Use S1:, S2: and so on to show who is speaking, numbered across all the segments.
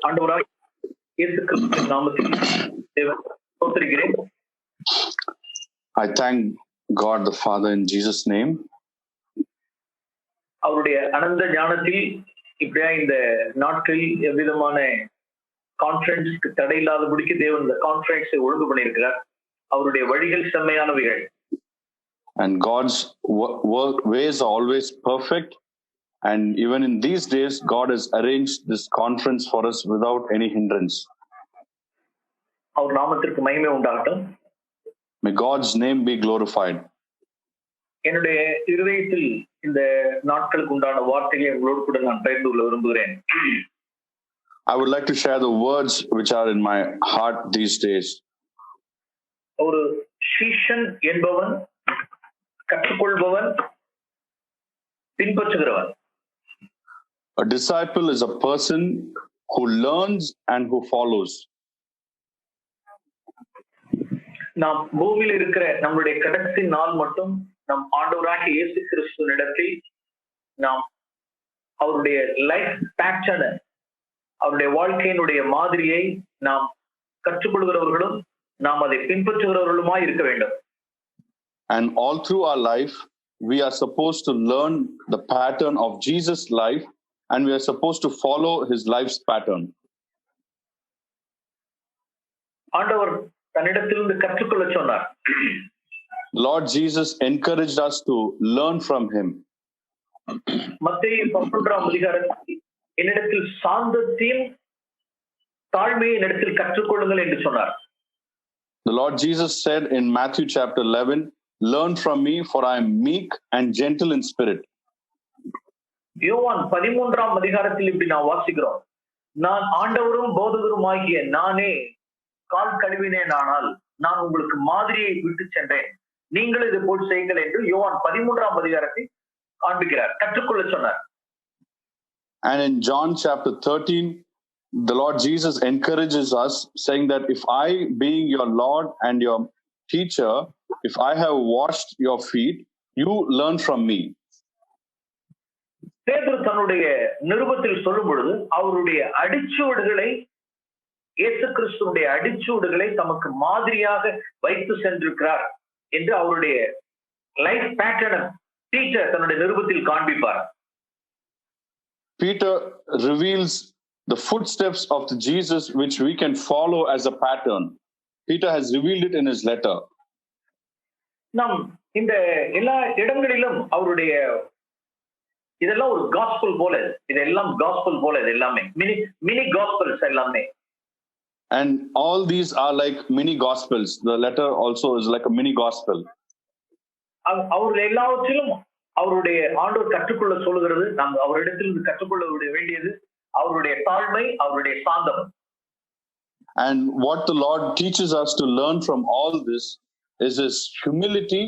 S1: ஆண்டவராய் இயேசு கிறிஸ்துவின் நாமத்தில் தேவன் ஸ்தோத்திரிக்கிறேன்.
S2: I thank God the Father in Jesus' name.
S1: அவருடைய அனந்த ஞானத்தில் இப்படியா இந்த நாட்களில் எவ்விதமான கான்ஃபரன்ஸ்க்கு தடை இல்லாதபடிக்கு தேவன் இந்த கான்ஃபரன்ஸை ஒழுங்கு பண்ணியிருக்கிறார். அவருடைய வழிகள் செம்மையானவைகள்.
S2: And God's ways are always perfect. And even in these days, God has arranged this conference for us without any hindrance.
S1: அவர் நாமத்திற்கு மகிமை உண்டாகட்டும்.
S2: May God's name be glorified.
S1: என்னுடைய இருதயத்தில் இந்த நாட்களுக்கு உண்டான வார்த்தைகளை உங்களோடு கூட நான் பகிர்ந்து கொள்ள விரும்புகிறேன்.
S2: I would like to share the words which are in my heart these days.
S1: ஒரு சீஷன் என்பவன் கற்றுக்கொள்பவன் பின்பற்றுகிறவன்.
S2: A disciple is a person who learns and who follows.
S1: நாம் பூமியில் இருக்கிற நம்முடைய கடைசி நாள் மட்டும் நம் ஆண்டவராகிய இயேசு கிறிஸ்துவினிடத்தில் நாம் அவருடைய லைஃப் பேட்டர்ன், அவருடைய வாழ்க்கையினுடைய மாதிரியை நாம் கற்றுக்கொள்கிறவர்களும் நாம் அதை பின்பற்றுகிறவர்களுமாய் இருக்க வேண்டும்.
S2: And all through our life, we are supposed to learn the pattern of Jesus' life, and we are supposed to follow his life's pattern.
S1: ஆண்டவர் தன்னிடத்திலிருந்து கற்றுக்கொள்ள சொன்னார்.
S2: Lord Jesus encouraged us to learn from him.
S1: மத்தேயு 11ஆம் அதிகாரத்தில் என்னிடத்தில் சாந்தத்தையும் தாழ்மையை என்னிடத்தில் கற்றுக்கொள்ளுங்கள் என்று சொன்னார்.
S2: The Lord Jesus said in Matthew chapter 11, "Learn from me, for I am meek and gentle in spirit."
S1: யோவான் 13ஆம் அதிகாரத்தில் இப்படி நான் வாசிக்கிறோம். நான் ஆண்டவரும் போதகருமாகிய நானே கால் கழுவினேன், ஆனால் நான் உங்களுக்கு மாதிரியை விட்டு சென்றேன், நீங்கள் இது போல் செய்யுங்கள் என்று யோவான் 13ஆம் அதிகாரத்தில் காண்பிக்கிறார், கற்றுக்கொள்ள சொன்னார்.
S2: And in John chapter 13, the Lord Jesus encourages us, saying that if I, being your Lord and your teacher, if I have washed your feet, you learn from me.
S1: பேதுரு தன்னுடைய நிருபத்தில் சொல்லும் பொழுது அவருடைய அடிச்சுவடுகளை, இயேசு கிறிஸ்துவுடைய அடிச்சுவடுகளை தமக்கு மாதிரியாக வைத்து சென்றிருக்கிறார் என்று அவருடைய லைஃப் பேட்டர்ன் டீச்சர் தன்னுடைய நிருபத்தில் காண்பிப்பார்.
S2: Peter reveals the footsteps of the Jesus which we can follow as a pattern. Peter has revealed it in his letter.
S1: நாம் இந்த எல்லா இடங்களிலும் அவருடைய இதெல்லாம் ஒரு காஸ்பல் போல, இதெல்லாம் காஸ்பல் போல, இது எல்லாமே மினி காஸ்பல்ஸ் எல்லாமே.
S2: And all these are like mini gospels. The letter also is like a mini gospel.
S1: அவருடைய எல்லாவற்றிலும் அவருடைய ஆண்டவர் கற்றுக்கொள்ள சொல்லுகிறது, நாம் அவரிடத்திலிருந்து கற்றுக்கொள்ள வேண்டியது அவருடைய தாழ்மை, அவருடைய சாந்தம்.
S2: And what the Lord teaches us to learn from all this is his humility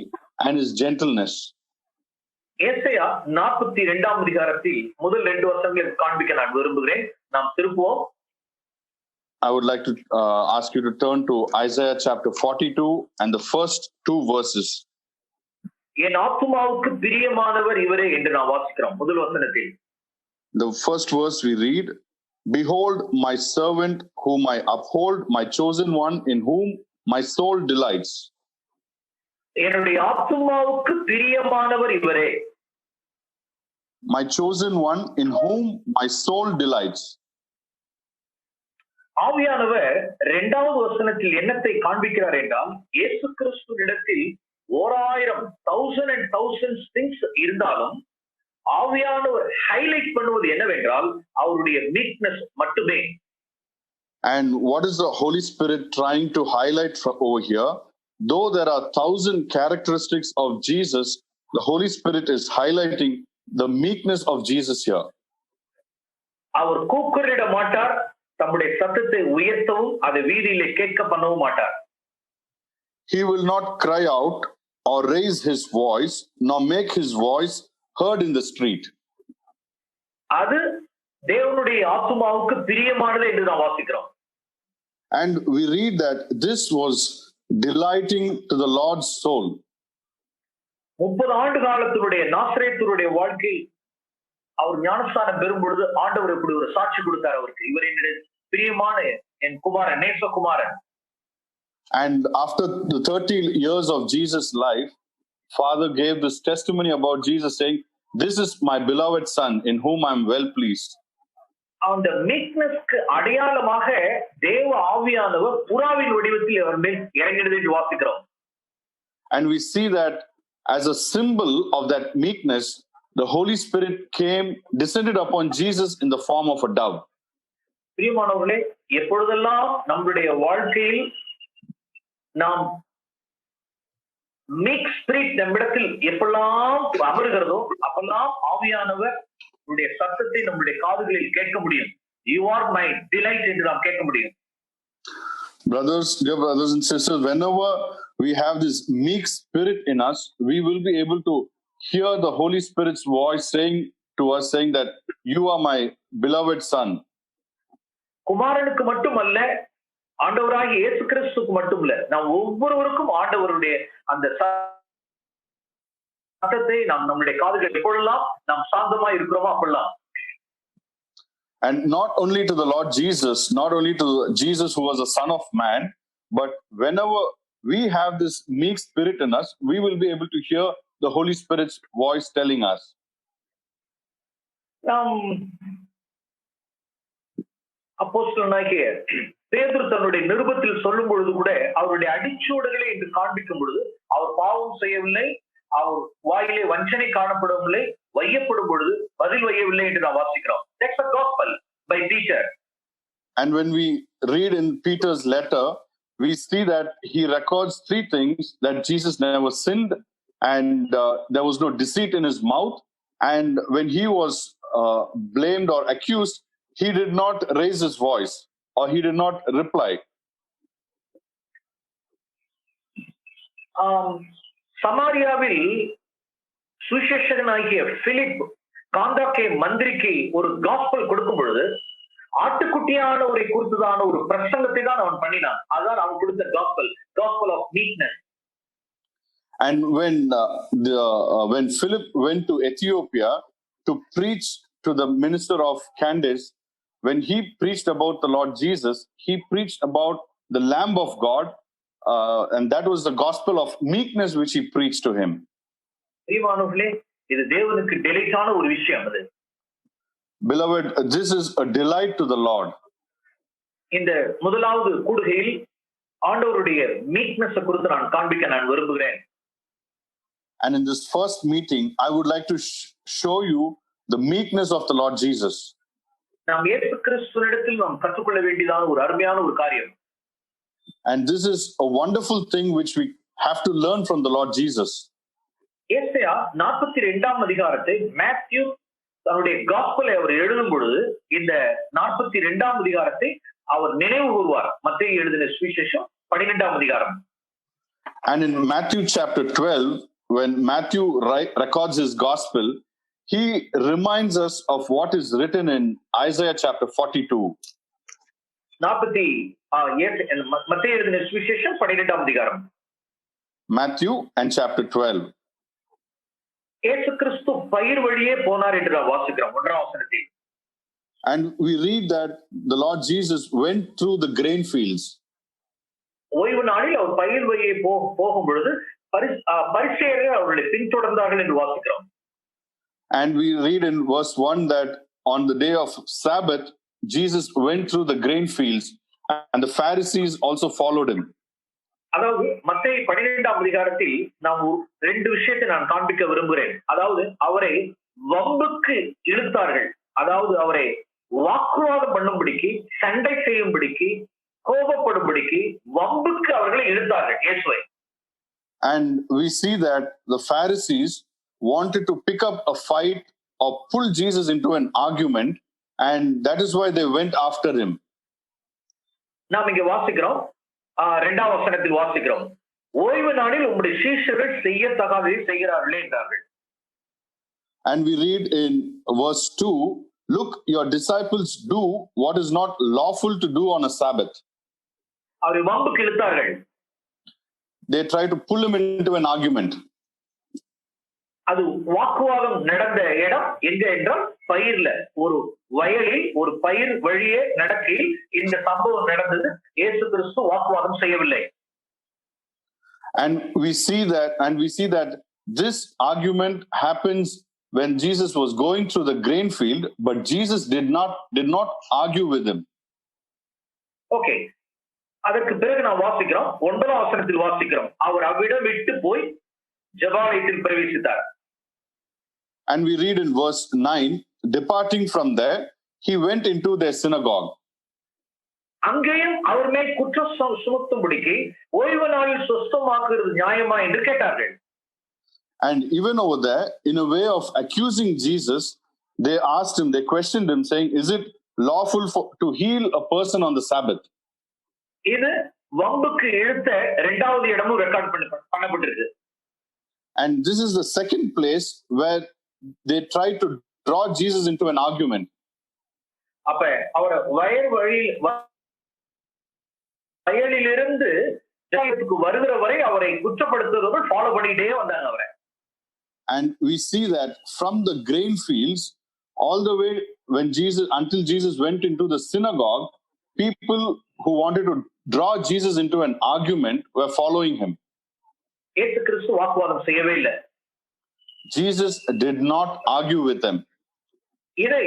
S2: and his gentleness.
S1: ஏசாயா 42ஆம் அதிகாரத்தில் முதல் 2 வசனங்களை காண்பிக்க நான் விரும்புகிறேன். நாம் திருப்புவோம்.
S2: I would like to ask you to turn to Isaiah chapter 42 and the first 2 verses.
S1: என் ஆத்துமாவுக்கு பிரியமானவர் இவரே என்று நான் வாசிக்கிறோம் முதல் வசனத்தில்.
S2: The first verse we read, "Behold my servant whom I uphold, my chosen one in whom my soul delights."
S1: என்னுடைய ஆத்துமாவுக்கு பிரியமானவர் இவரே.
S2: My chosen one in whom my soul delights.
S1: ஆவியானவர் 2வது வசனத்தில் என்னத்தை காண்பிக்கிறார் என்றால், இயேசு கிறிஸ்துவினிடத்தில் 1000 and thousands things இருந்தாலும் ஆவியானவர் ஹைலைட் பண்ணுவது என்னவென்றால் அவருடைய மீக்னஸ் மட்டுமே.
S2: And what is the Holy Spirit trying to highlight from over here? Though there are 1000 characteristics of Jesus, the Holy Spirit is highlighting the meekness of Jesus here.
S1: அவர் கூக்குரலிட மாட்டார், தம்முடைய சத்தத்தை உயர்த்தவும் அதை வீதியிலே கேட்க பண்ணவும் மாட்டார்.
S2: He will not cry out or raise his voice, nor make his voice heard in the street.
S1: அது தேவனுடைய ஆத்துமாவுக்கு பிரியமானது என்று நாம் வாசிக்கிறோம்.
S2: And we read that this was delighting to the Lord's soul.
S1: 30 ஆண்டு காலத்தினுடைய நாசரேத்தருடைய வாழ்க்கை அவர் ஞானஸ்தானம் பெறும் பொழுது ஆண்டவர் இப்படி ஒரு சாட்சி கொடுத்தார் அவருக்கு. இவர் பிரியமான என் குமாரன், நேசகுமாரன்.
S2: And after the 30 years of Jesus' life, Father gave this testimony about Jesus saying, "This is my beloved Son in whom I am well pleased."
S1: அந்த மீக்னஸ்க்கு அடையாளமாக தேவ ஆவியானவர் புறாவின் வடிவத்தில் அவர் மேல் இறங்கினதை வாசிக்கிறோம்.
S2: And we see that as a symbol of that meekness, the Holy Spirit descended upon Jesus in the form of a dove.
S1: பிரியமானவர்களே, எப்பொழுதெல்லாம் நம்முடைய வாழ்க்கையில் நாம் மீக் ஸ்பிரிட் நம்மிடத்தில் எப்பெல்லாம் அமருகிறதோ அப்பெல்லாம் ஆவியானவர் உடைய சத்தத்தை நம்முடைய காதுகளில் கேட்க முடியும். You are my delight என்று நாம் கேட்க முடியும்.
S2: Dear brothers and sisters, whenever we have this meek spirit in us, we will be able to hear the Holy Spirit's voice saying to us, saying that you are my beloved Son.
S1: குமாரனுக்கு மட்டுமல்ல, ஆண்டவராகிய இயேசு கிறிஸ்துவுக்கு மட்டுமல்ல, நாம் ஒவ்வொருவருக்கும் ஆண்டவருடைய அந்த சத்தத்தை நாம் நம்முடைய காதுகள் எப்பொழுதெல்லாம் நாம் சாந்தமா இருக்கிறோமோ அப்பெல்லாம்.
S2: And not only to the Lord Jesus, not only to Jesus who was the Son of Man, but whenever we have this meek spirit in us, we will be able to hear the Holy Spirit's voice telling us.
S1: அப்போஸ்தலனாகிய பேதுரு தன்னுடைய நிருபத்தில் சொல்லும் பொழுது கூட அவருடைய அடிச்சூடுகளை என்று காண்பிக்கும் பொழுது அவர் பாவம் செய்யவில்லை, அவர் வாயிலே வஞ்சனை காணப்படவில்லை, வையப்படும் பொழுது பதில் வையவில்லை என்று நாம் வாசிக்கிறோம். That's the gospel by Peter.
S2: And when we read in Peter's letter, we see that he records three things: that Jesus never sinned, and there was no deceit in his mouth, and when he was blamed or accused, he did not raise his voice or he did not reply.
S1: சமாரியாவில் சுவிசேஷகனாகிய Philip காந்தாக்கே மந்திரிக்கு ஒரு gospel கொடுக்கும் பொழுது ஆட்டுக்குட்டியானவரை குறித்ததான ஒரு பிரசங்கத்தை தான் அவன் பண்ணினான். அதான் அவன் கொடுத்த gospel of meekness.
S2: And when Philip went to Ethiopia to preach to the minister of Candace, when he preached about the Lord Jesus, he preached about the Lamb of God, and that was the gospel of meekness which he preached to him.
S1: இது தேவனுக்கு டெலிட்டான ஒரு விஷயம். அது
S2: Beloved, this is a delight to the Lord.
S1: இந்த முதலாவது கூடுகையில் ஆண்டவருடைய meekness குறித்து நான் காண்பிக்க நான் விரும்புகிறேன்.
S2: And in this first meeting, I would like to show you the meekness of the Lord Jesus.
S1: நாம் இயேசு கிறிஸ்துவினிடத்தில் நாம் கற்றுக்கொள்ள வேண்டியதான ஒரு அருமையான ஒரு காரியம்.
S2: And this is a wonderful thing which we have to learn from the Lord Jesus.
S1: ஏசாயா 42ஆம் அதிகாரத்தை மேத்யூ தன்னுடைய காஸ்பலை அவர் எழுதும் பொழுது இந்த 42ஆம் அதிகாரத்தை அவர் நினைவு கூர்வார். மத்தேயு எழுதின சுவிசேஷம் 12ஆம் அதிகாரம்.
S2: And in Matthew chapter 12, when Matthew records his gospel, he reminds us of what is written in Isaiah chapter 42.
S1: மத்தேயு எழுதின சுவிசேஷம் 12ஆம் அதிகாரம்.
S2: Matthew and chapter 12.
S1: இயேசு கிறிஸ்து பயிர் வழியே போனார் என்று நாம் வாசிக்கிறோம் 1ஆம் வசனத்தில்.
S2: And we read that the Lord Jesus went through the grain fields.
S1: ஓய்வு நாளில் அவர் பயிர் வழியே போகும் பொழுது பரிசேயர்கள் அவர்களை பின்தொடர்ந்தார்கள் என்று வாசிக்கிறோம்.
S2: And we read in verse 1 that on the day of Sabbath, Jesus went through the grain fields and the Pharisees also followed him.
S1: அதாவது மத்தேயு 12ஆம் அதிகாரத்தில் நாம் ரெண்டு விஷயத்தை நான் காண்பிக்க விரும்புகிறேன். அதாவது அவரை வம்புக்கு இழுத்தார்கள், அதாவது அவரை வாக்குவாதம் பண்ணும்படிக்கு, சண்டை செய்யும்படிக்கு, கோபப்படும்படிக்கு வம்புக்கு அவர்களை இழுத்தார்கள் இயேசுவை.
S2: And we see that the Pharisees wanted to pick up a fight or pull Jesus into an argument, and that is why they went after him.
S1: நாம் இங்க வாசிக்கிறோம் 2ஆம் வசனத்தில் வாசிக்கிறோம், ஓய்வு நாளில் உம்முடைய சீஷர்கள் செய்யத்தகாததை செய்கிறார்களே என்றார்கள்.
S2: And we read in verse 2, look, your disciples do what is not lawful to do on a Sabbath.
S1: அவரை வம்புக்கு இழுத்தார்கள்.
S2: They try to pull him into an argument.
S1: அது வாக்குவாதம் நடந்த இடம் எங்க என்றால் பயிர்ல, ஒரு வயலில் ஒரு பயிர் வழியே நடக்கையில் இந்த சம்பவம் நடந்தது. இயேசு கிறிஸ்து வாக்குவாதம் செய்யவில்லை.
S2: And we see that this argument happens when Jesus was going through the grain field, but Jesus did not argue with him.
S1: Okay, அதற்கு பிறகு நாம் வாசிக்கிறோம், 9ஆம் வசனத்தில் வாசிக்கிறோம், அவர் அவ்விடம் விட்டு போய் ஜெபாலயத்தில் பிரவேசித்தார்.
S2: And we read in verse 9, departing from there, he went into their synagogue.
S1: அங்கேயும் அவர் மேல் குற்றம் சுமத்தும்படிக்கு ஓய்வு நாளில் சொஸ்தமாக்குறது நியாயமா என்று கேட்டார்கள்.
S2: And even over there, in a way of accusing Jesus, they asked him, they questioned him, saying, is it lawful to heal a person on the Sabbath?
S1: இது வம்புக்கு இழுத்த இரண்டாவது இடமும் ரெக்கார்ட் பண்ணப்பட்டிருக்கு.
S2: And this is the second place where they tried to draw Jesus into an argument.
S1: அப்ப அவர் வயலிலிருந்து ஜெபத்துக்கு வருகிற வரை அவரை குற்றப்படுத்துறவர்கள் ஃபாலோ பண்ணிட்டே வந்தாங்க அவரை.
S2: And we see that from the grain fields all the way until Jesus went into the synagogue, people who wanted to draw Jesus into an argument were following him.
S1: இயேசு கிறிஸ்து வாக்குவாதம் செய்யவே இல்லை.
S2: Jesus did not argue with them.
S1: இதை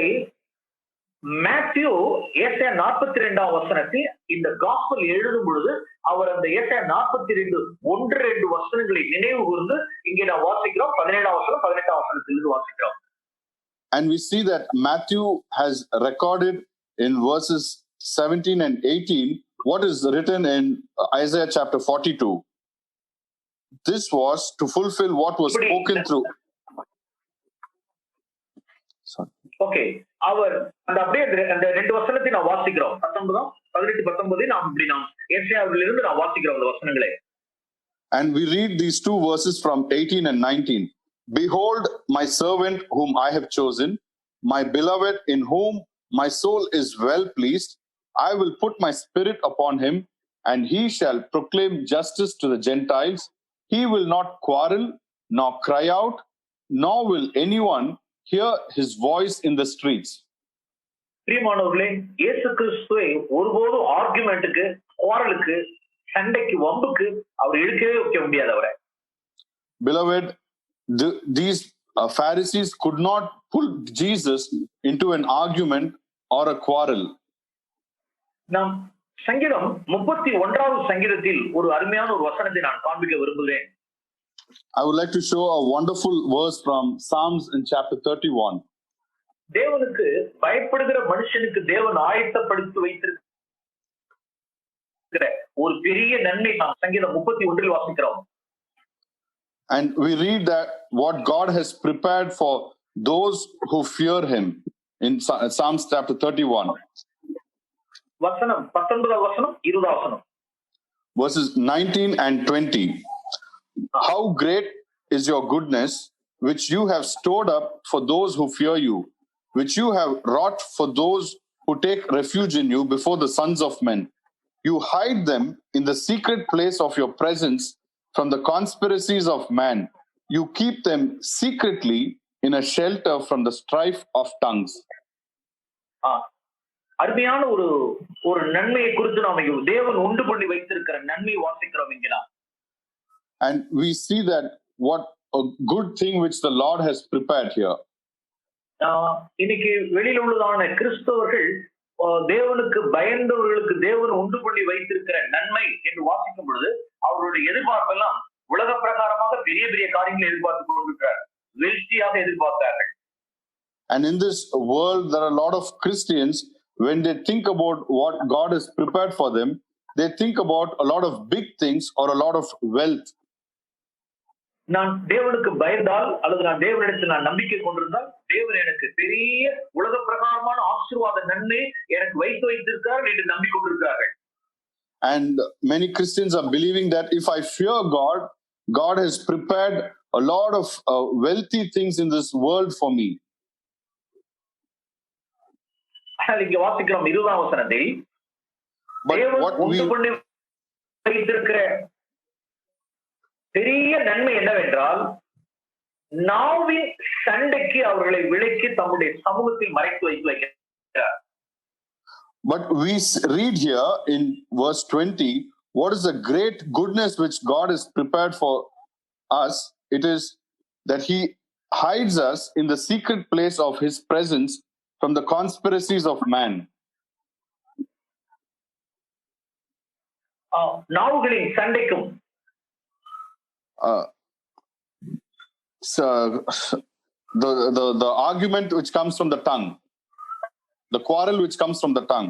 S1: Matthew ஏசாயா 42ஆம் வசனத்தில் இந்த gospel எழுதும் பொழுது அவர் அந்த ஏசாயா 42 1-2 வசனங்களை நினைவு கூர்ந்து இங்கே நான் வாசிக்கிறோம். 17ஆம் வசனம் 18ஆம் வசனத்திலிருந்து வாசிக்கிறோம்.
S2: And we see that Matthew has recorded in verses 17 and 18 what is written in Isaiah chapter 42. This was to fulfill what was spoken through. Sorry.
S1: Okay, அவர் அந்த அப்படியே அந்த 2 வசனத்தை நான் வாசிக்கிறோம். 18 19 நாம் ஏசாயாவிலிருந்து நான் வாசிக்கிறோம் அந்த வசனங்களை.
S2: And we read these 2 verses from 18 and 19. Behold my servant whom I have chosen, my beloved in whom my soul is well pleased. I will put my spirit upon him, and he shall proclaim justice to the Gentiles. He will not quarrel nor cry out, nor will anyone hear his voice in the streets.
S1: பிரியமானவர்களே, இயேசு கிறிஸ்துவை ஒருபோதும் ஆர்குமெண்ட்டுக்கு, குவாரலுக்கு, சண்டைக்கு, வம்புக்கு அவர் இழுக்கவே வைக்க முடியாது அவரை.
S2: Beloved, these Pharisees could not pull Jesus into an argument or a quarrel.
S1: நாம் சங்கீதம் 31வது சங்கீதத்தில் ஒரு அருமையான ஒரு வசனத்தை நான் காண்பிக்க விரும்புகிறேன்.
S2: I would like to show a wonderful verse from Psalms in chapter 31.
S1: தேவனுக்கு பயப்படுகிற மனுஷனுக்கு தேவன் ஆயத்தப்படுத்தி வைத்திருக்கிற ஒரு பெரிய நன்மை நாம் சங்கீதம் 31 வாசிக்கிறோம்.
S2: And we read that what God has prepared for those who fear him in Psalms chapter 31.
S1: வசனம் 19 வசனம் 20 வசனம்.
S2: Verses 19 and 20. How great is your goodness, which you have stored up for those who fear you, which you have wrought for those who take refuge in you before the sons of men. You hide them in the secret place of your presence from the conspiracies of man. You keep them secretly in a shelter from the strife of tongues.
S1: அருமையான ஒரு நன்மையை குறித்து நாம தேவன் உண்டு பண்ணி வைத்திருக்கிற நன்மை வாசிக்கிறோம் இங்கதான்.
S2: And we see that what a good thing which the Lord has prepared here.
S1: இன்னைக்கு வெளியில உள்ளதான கிறிஸ்தவர்கள் தேவனுக்கு பயந்தவர்களுக்கு தேவன் உண்டு பண்ணி வைத்திருக்கிற நன்மை என்று வாசிக்கும் பொழுது அவருடைய எதிர்பார்ப்பெல்லாம் உலக பிரகாரமாக பெரிய பெரிய காரியங்களை எதிர்பார்த்து கொண்டிருக்கிறார், வெல்த்தியாக எதிர்பார்க்கிறார்கள்.
S2: And in this world there are a lot of Christians, when they think about what God has prepared for them, they think about a lot of big things or a lot of wealth.
S1: நான் தேவனுக்கு பயந்தால் அல்லது நான் தேவனிடத்தில் நான் நம்பிக்கை கொண்டிருந்தால் தேவன் எனக்கு பெரிய உலக பிரகாரமான ஆசீர்வாத நன்மை எனக்கு வைத்திருக்கிறார் என்று நம்பிக்கொண்டிருக்கிறார்கள்.
S2: And many Christians are believing that if I fear God, God has prepared a lot of wealthy things in this world for me.
S1: இங்க வாசிக்கிறோம் 20ஆம் வசனத்தில் தேவன் உண்டு பண்ணி வைத்திருக்கிற பெரிய நன்மை என்னவென்றால் நாவின் சண்டைக்கு அவர்களை விலக்கி தம்முடைய சமூகத்தில் மறைத்து வைக்கிறார்.
S2: But we read here in verse 20, what is the great goodness which God has prepared for us? It is that He hides us in the secret place of His presence from the conspiracies of man.
S1: நாவுகளின் சண்டைக்கும்
S2: So, the argument which comes from the tongue, the quarrel which comes from the tongue.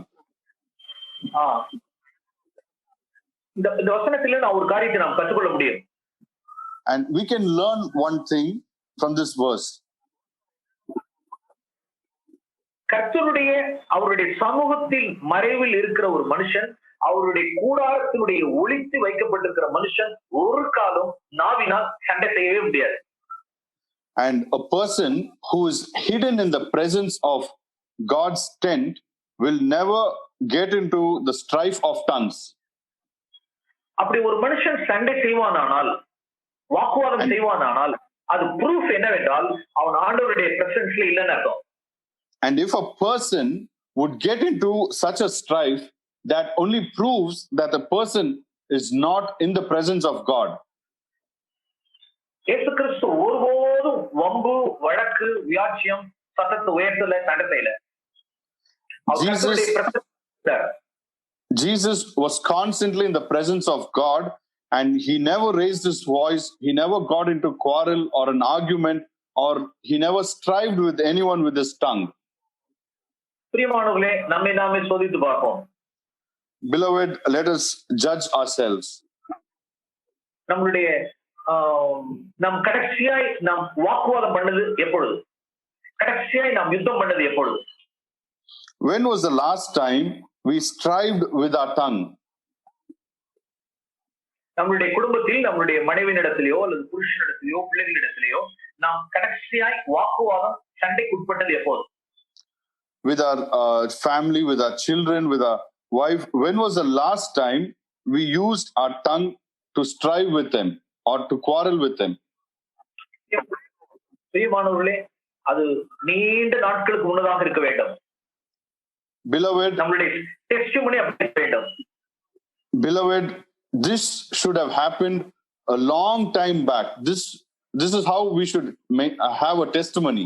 S1: இந்த வசனத்திலே நான் ஒரு காரியத்தை நாம் கற்றுக்கொள்ள முடியும்.
S2: And we can learn one thing from this verse.
S1: கர்த்தருடைய அவருடைய சமூகத்தில் மறைவில் இருக்கிற ஒரு மனுஷன், அவருடைய கூடாரத்தினுடைய ஒளித்து வைக்கப்பட்டிருக்கிற மனுஷன் ஒரு காலம் நாவினால் சண்டை செய்யவே முடியாது.
S2: And a person who is hidden in the presence of God's tent will never get into the strife of tongues.
S1: அப்படி ஒரு மனுஷன் சண்டை செய்வானானால், வாக்குவாதம் செய்வானானால், அது ப்ரூஃப் என்னவென்றால் அவன் ஆண்டவருடைய பிரசன்ஸ்ல இல்லைன்னு அர்த்தம்.
S2: And if a person would get into such a strife, that only proves that the person is not in the presence of God.
S1: இயேசு கிறிஸ்து ஒருபோதும் வம்பு, வழக்கு, வியாட்சியம், சத்தத்தை உயர்த்தல, சண்டை செய்யல.
S2: Jesus was constantly in the presence of God, and he never raised his voice, he never got into quarrel or an argument, or he never strived with anyone with his tongue.
S1: பிரியமானவர்களே, நம்மை நாமே சோதித்து பார்ப்போம்.
S2: Beloved, let us judge ourselves.
S1: நம்மளுடைய நம் கடைசியாய் நாம் வாக்குவாதம் பண்ணது எப்பொழுது? கடைசியாய் நாம் யுத்தம் பண்ணது எப்பொழுது?
S2: When was the last time we strived with our tongue?
S1: நம்மளுடைய குடும்பத்தில், நம்மளுடைய மனைவியிடத்திலேயோ அல்லது புருஷனிடத்திலேயோ பிள்ளைகளிடத்திலேயோ நாம் கடைசியாய் வாக்குவாதம் சண்டைக்கு உட்பட்டது எப்போது?
S2: With our family, with our children, with our wife, when was the last time we used our tongue to strive with them or to quarrel with them?
S1: பிரியமானவர்களே, அது நீண்ட நாட்களுக்கு முன்னதாக இருக்க வேண்டும்.
S2: Beloved,
S1: நம்மளுடைய டெஸ்டிமனி அப்படி இருக்க வேண்டும்.
S2: Beloved, this should have happened a long time back. This is how we should have a testimony.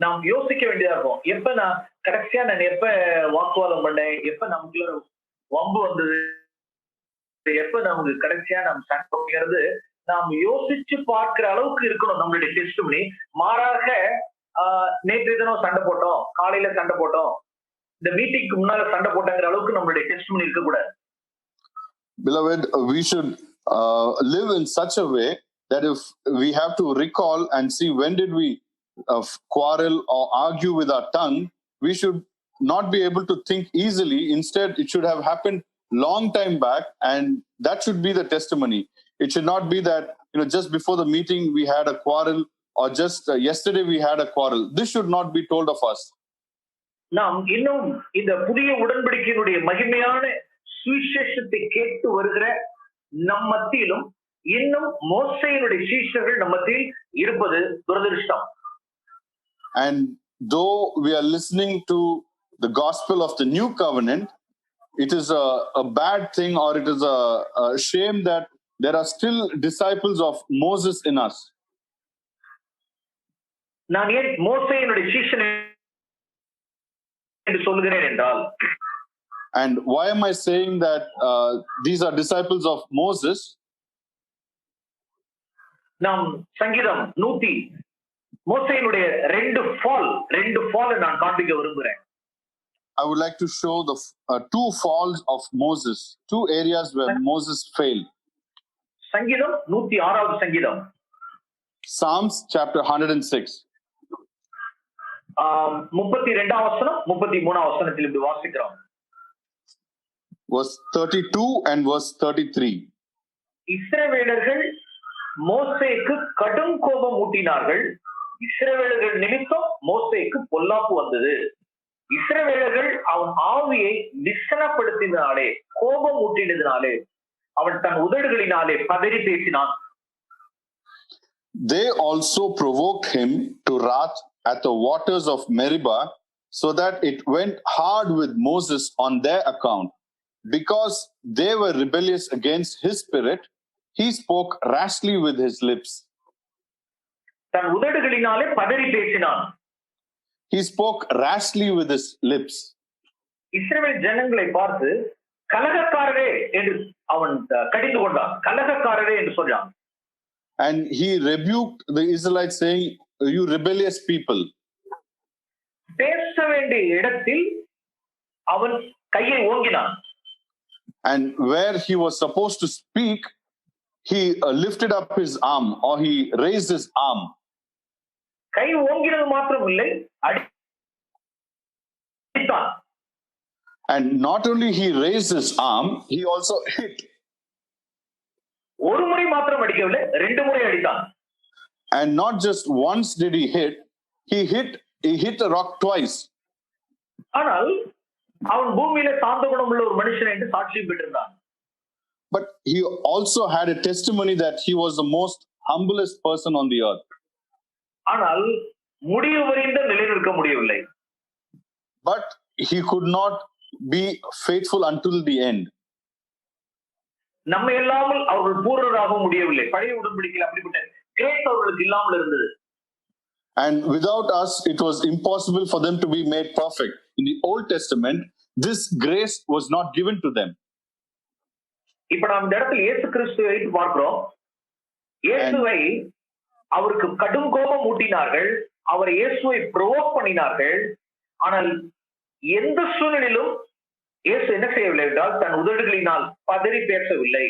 S1: நாம் யோசிக்க வேண்டியதா இருக்கும். எப்ப நான் கடைசியா எப்ப வாக்குவாதம் பண்ணேன், எப்ப நமக்குள்ள வம்பு வந்தது, எப்ப நமக்கு கடைசியா நாம் சண்டை நாம் யோசிச்சு பார்க்கிற அளவுக்கு இருக்கணும் நம்மளுடைய டெஸ்டிமனி. மாறாக நேற்று தினம் சண்டை போட்டோம், காலையில சண்டை போட்டோம், இந்த மீட்டிங்க்கு முன்னால சண்டை போட்டங்கிற அளவுக்கு நம்மளுடைய டெஸ்டிமனி இருக்கக்கூடாது.
S2: Beloved, we should live in such a way that if we have to recall and see when did we quarrel or argue with our tongue, we should not be able to think easily. Instead, it should have happened long time back, and that should be the testimony. It should not be that just before the meeting we had a quarrel, or just yesterday we had a quarrel. This should not be told of us.
S1: நாம் இன்னும் இந்த புதிய உடன்படிக்கையினுடைய மகிமையான சுவிசேஷத்தை கேட்டு வருகிற நம் மத்தியிலும் இன்னும் மோசேயினுடைய சீஷர்கள் நம் மத்தியில் இருப்பது துரதிருஷ்டம்.
S2: And though we are listening to the gospel of the new covenant, it is a bad thing, or it is a shame that there are still disciples of Moses in us.
S1: நான் ஏன் மோசேயினுடைய சீஷன் என்று சொல்கிறேன் என்றால்,
S2: and why am I saying that these are disciples of Moses?
S1: நாம் சங்கீதம் 100 மோசேயினுடைய ரெண்டு fall நான் காண்பிக்க விரும்புகிறேன்.
S2: I would like to show the two falls of Moses, two areas where Moses failed.
S1: சங்கீதம் 106வது சங்கீதம்,
S2: Psalms chapter 106.
S1: 32வது வசனம் 33வது வசனத்தில் இப்படி வாசிக்கிறோம்.
S2: Verse 32 and verse 33.
S1: இஸ்ரவேலர்கள் மோசேக்கு கடும் கோபம் ஊட்டினார்கள், இஸ்ரவேலர்கள் நிமித்தம் மோசேக்கு பொல்லாப்பு வந்தது. இஸ்ரவேலர்கள் அவன் ஆவியை விசனப்படுத்தினாலே, கோபம் ஊட்டினதினாலே அவன் தன் உதடுகளினாலே பதறி பேசினான்.
S2: They also provoked him to wrath at the waters of Meribah, so that it went hard with Moses on their account. Because they were rebellious against his spirit, he spoke rashly with his lips.
S1: தன் உதடுகளினாலே பதறி பேசினான்.
S2: He spoke rashly with his lips.
S1: இஸ்ரவேல் ஜனங்களை பார்த்து கலகக்காரரே என்று அவன் கடிந்து கொண்டான். கலகக்காரரே என்று சொன்னான்.
S2: And he rebuked the Israelites, saying, "You rebellious people."
S1: பேச வேண்டிய இடத்தில் அவன் கையை ஓங்கினான்.
S2: And where he was supposed to speak, he lifted up his arm, or he raised his arm.
S1: கை ஓங்கினது மாத்திரம் இல்லை, அடித்தான்.
S2: And not only he raised his arm, he also hit.
S1: ஒரு முறை மாத்திரம் அடிக்கவில்லை, 2 முறை அடித்தான்.
S2: And not just once did he hit the rock twice.
S1: ஆனால் அவன் பூமியிலே சாந்த குணம் உள்ள ஒரு மனுஷன் என்று சாட்சியம் பெற்றிருந்தான்.
S2: But he also had a testimony that he was the most humblest person on the earth.
S1: ஆனால் முடிவு வரைந்த நிலைநிற்க முடியவில்லை.
S2: But he could not be faithful until the end.
S1: நம்மை இல்லாமல் அவர்கள் பூரணராக முடியவில்லை. பழைய உடன்படிக்கையில் அப்படிப்பட்ட கிரேஸ் அவர்களுக்கு இல்லாமல் இருந்தது.
S2: And without us, it was impossible for them to be made perfect. In the Old Testament, this grace was not given to them.
S1: இப்ப நாம் இந்த இடத்துல இயேசு கிறிஸ்துவை வைத்து பார்க்கிறோம். இயேசுவை அவருக்கு கடும் கோபம் ஊட்டினார்கள், அவர் இயேசுவை ப்ரோவோக் பண்ணினார்கள். ஆனால் எந்த சூழ்நிலையிலும் இயேசு என்ன செய்யவில்லை என்றால் தன் உதடுகளினால் பதறி பேசவில்லை.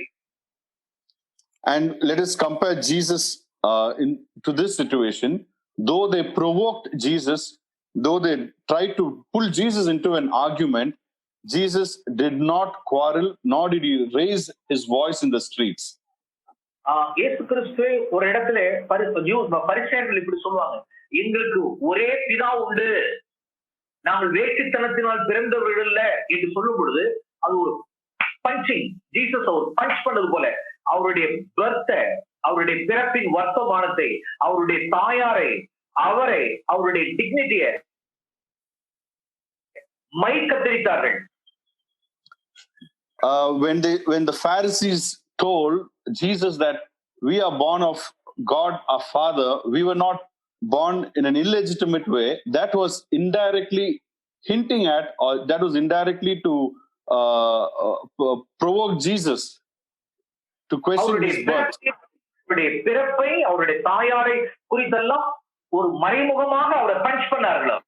S2: And let us compare Jesus to this situation. Though they provoked Jesus, though they tried to pull Jesus into an argument, Jesus did not quarrel, nor did he raise his voice in the streets.
S1: இயேசு கிறிஸ்துவை ஒரு இடத்துல பரிசேயர்கள் இப்படி சொல்லுவாங்க, எங்களுக்கு ஒரே பிதா உண்டு, நாங்கள் வேட்சித்தனத்தினால் பிறந்தவர்கள் இல்ல என்று சொல்லும் பொழுது அது ஒரு பஞ்சிங். ஜீசஸ் அவர் பஞ்ச் பண்ணது போல அவருடைய பர்த்த, அவருடைய பிறப்பின் வர்த்தமானத்தை, அவருடைய தாயாரை, அவரை, அவருடைய டிக்னிட்டியை my கத்தரித்தார்கள்.
S2: When the Pharisees told Jesus that we are born of God our Father, we were not born in an illegitimate way, that was indirectly hinting at, or that was indirectly to provoke Jesus to question his birth.
S1: அவருடைய பிறப்பை, அவருடைய தாயாரை குறித்தெல்லாம் ஒரு மறைமுகமாக அவரை punch பண்ணார்கள்.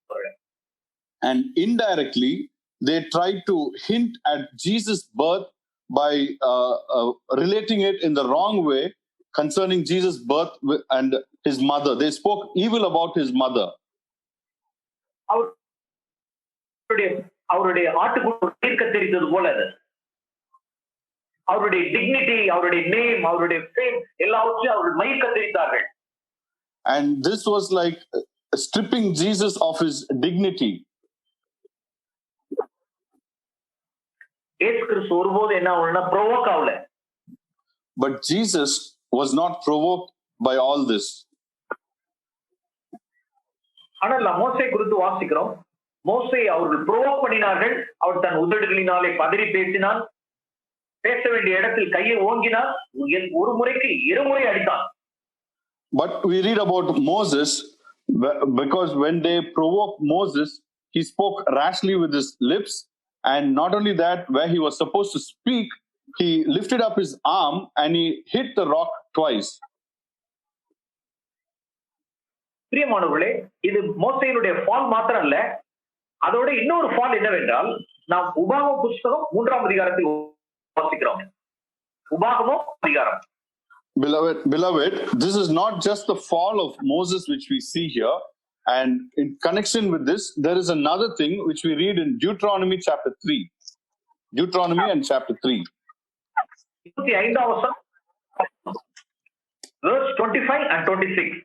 S2: And indirectly they tried to hint at Jesus' birth by relating it in the wrong way concerning Jesus' birth and his mother. They spoke evil about his mother.
S1: அவருடைய ஆட்டுக்குட்டி கத்தரித்தது போல அது. அவருடைய டிக்னிட்டி, அவருடைய நேம், அவருடைய fame எல்லாவற்றையும் அவர்கள் my கத்தரித்தார்கள்.
S2: And this was like stripping Jesus of his dignity.
S1: இயேசு கிறிஸ்து ஒருபோது என்ன ஆகலன்னா ப்ரோவோக் ஆகல.
S2: But Jesus was not provoked by all this.
S1: ஆனால் நாம் மோசே குறித்து வாசிக்கிறோம். மோசே அவர்கள் ப்ரோவோக் பண்ணினார்கள். அவர் தன் உதடுகளினாலே பதறி பேசினான். பேச வேண்டிய இடத்தில் கையை ஓங்கினான். ஒரு முறைக்கு 2 முறை அடித்தான்.
S2: But we read about Moses, because when they provoked Moses, he spoke rashly with his lips. And not only that, where he was supposed to speak, he lifted up his arm and he hit the rock twice.
S1: பிரியமானவர்களே, இது மோசேயினுடைய fall மாத்திரம் அல்ல, அதோட இன்னொரு fall என்னவென்றால், நாம் உபாகம புத்தகம் 3ஆம் அதிகாரத்தில் வாசிக்கிறோம். உபாகமம் அதிகாரம்.
S2: Beloved, this is not just the fall of Moses which we see here. And in connection with this, there is another thing which we read in Deuteronomy chapter 3. Deuteronomy and chapter 3.
S1: 25 verse 25 and 26.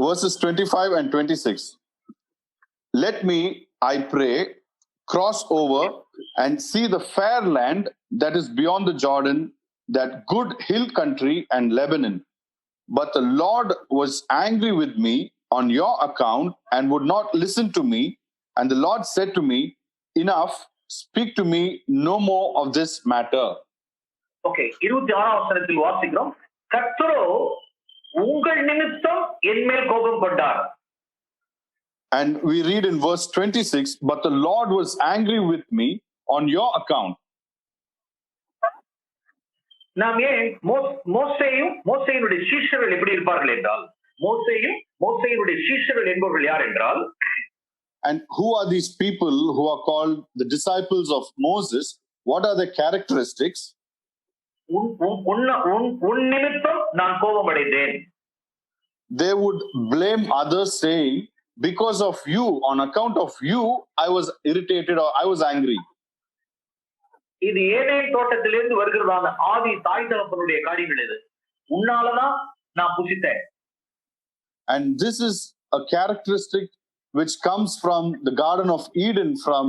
S2: Verses 25 and 26. Let me, I pray, cross over and see the fair land that is beyond the Jordan, that good hill country and Lebanon. but the Lord was angry with me on your account and would not listen to me. And the Lord said to me, enough, speak to me no more of this matter.
S1: Okay, 26ஆம் வசனத்தில் வாசிக்கிறோம், கர்த்தரோ உங்கள் நிமித்தம் என் மேல் கோபம் கொண்டார்.
S2: And we read in verse 26, but the Lord was angry with me on your account.
S1: நாம் ஏன் மோசேயினுடைய சீஷர்கள் எப்படி இருப்பார்கள் என்றால், மோசேயினுடைய சீஷர்கள் என்பவர்கள் யார் என்றால்,
S2: and who are these people who are called the disciples of Moses? What are their characteristics?
S1: உன் நிமித்தம் நான் கோபமடைந்தேன்.
S2: They would blame others, saying, because of you, on account of you, I was irritated or I was angry.
S1: இது Eden தோட்டத்திலிருந்து வருகிறதான ஆதி தாய் தகப்பனுடைய காரியங்கள். இது உன்னாலதான் நான் புசித்தேன்.
S2: And this is a characteristic which comes from the Garden of Eden, from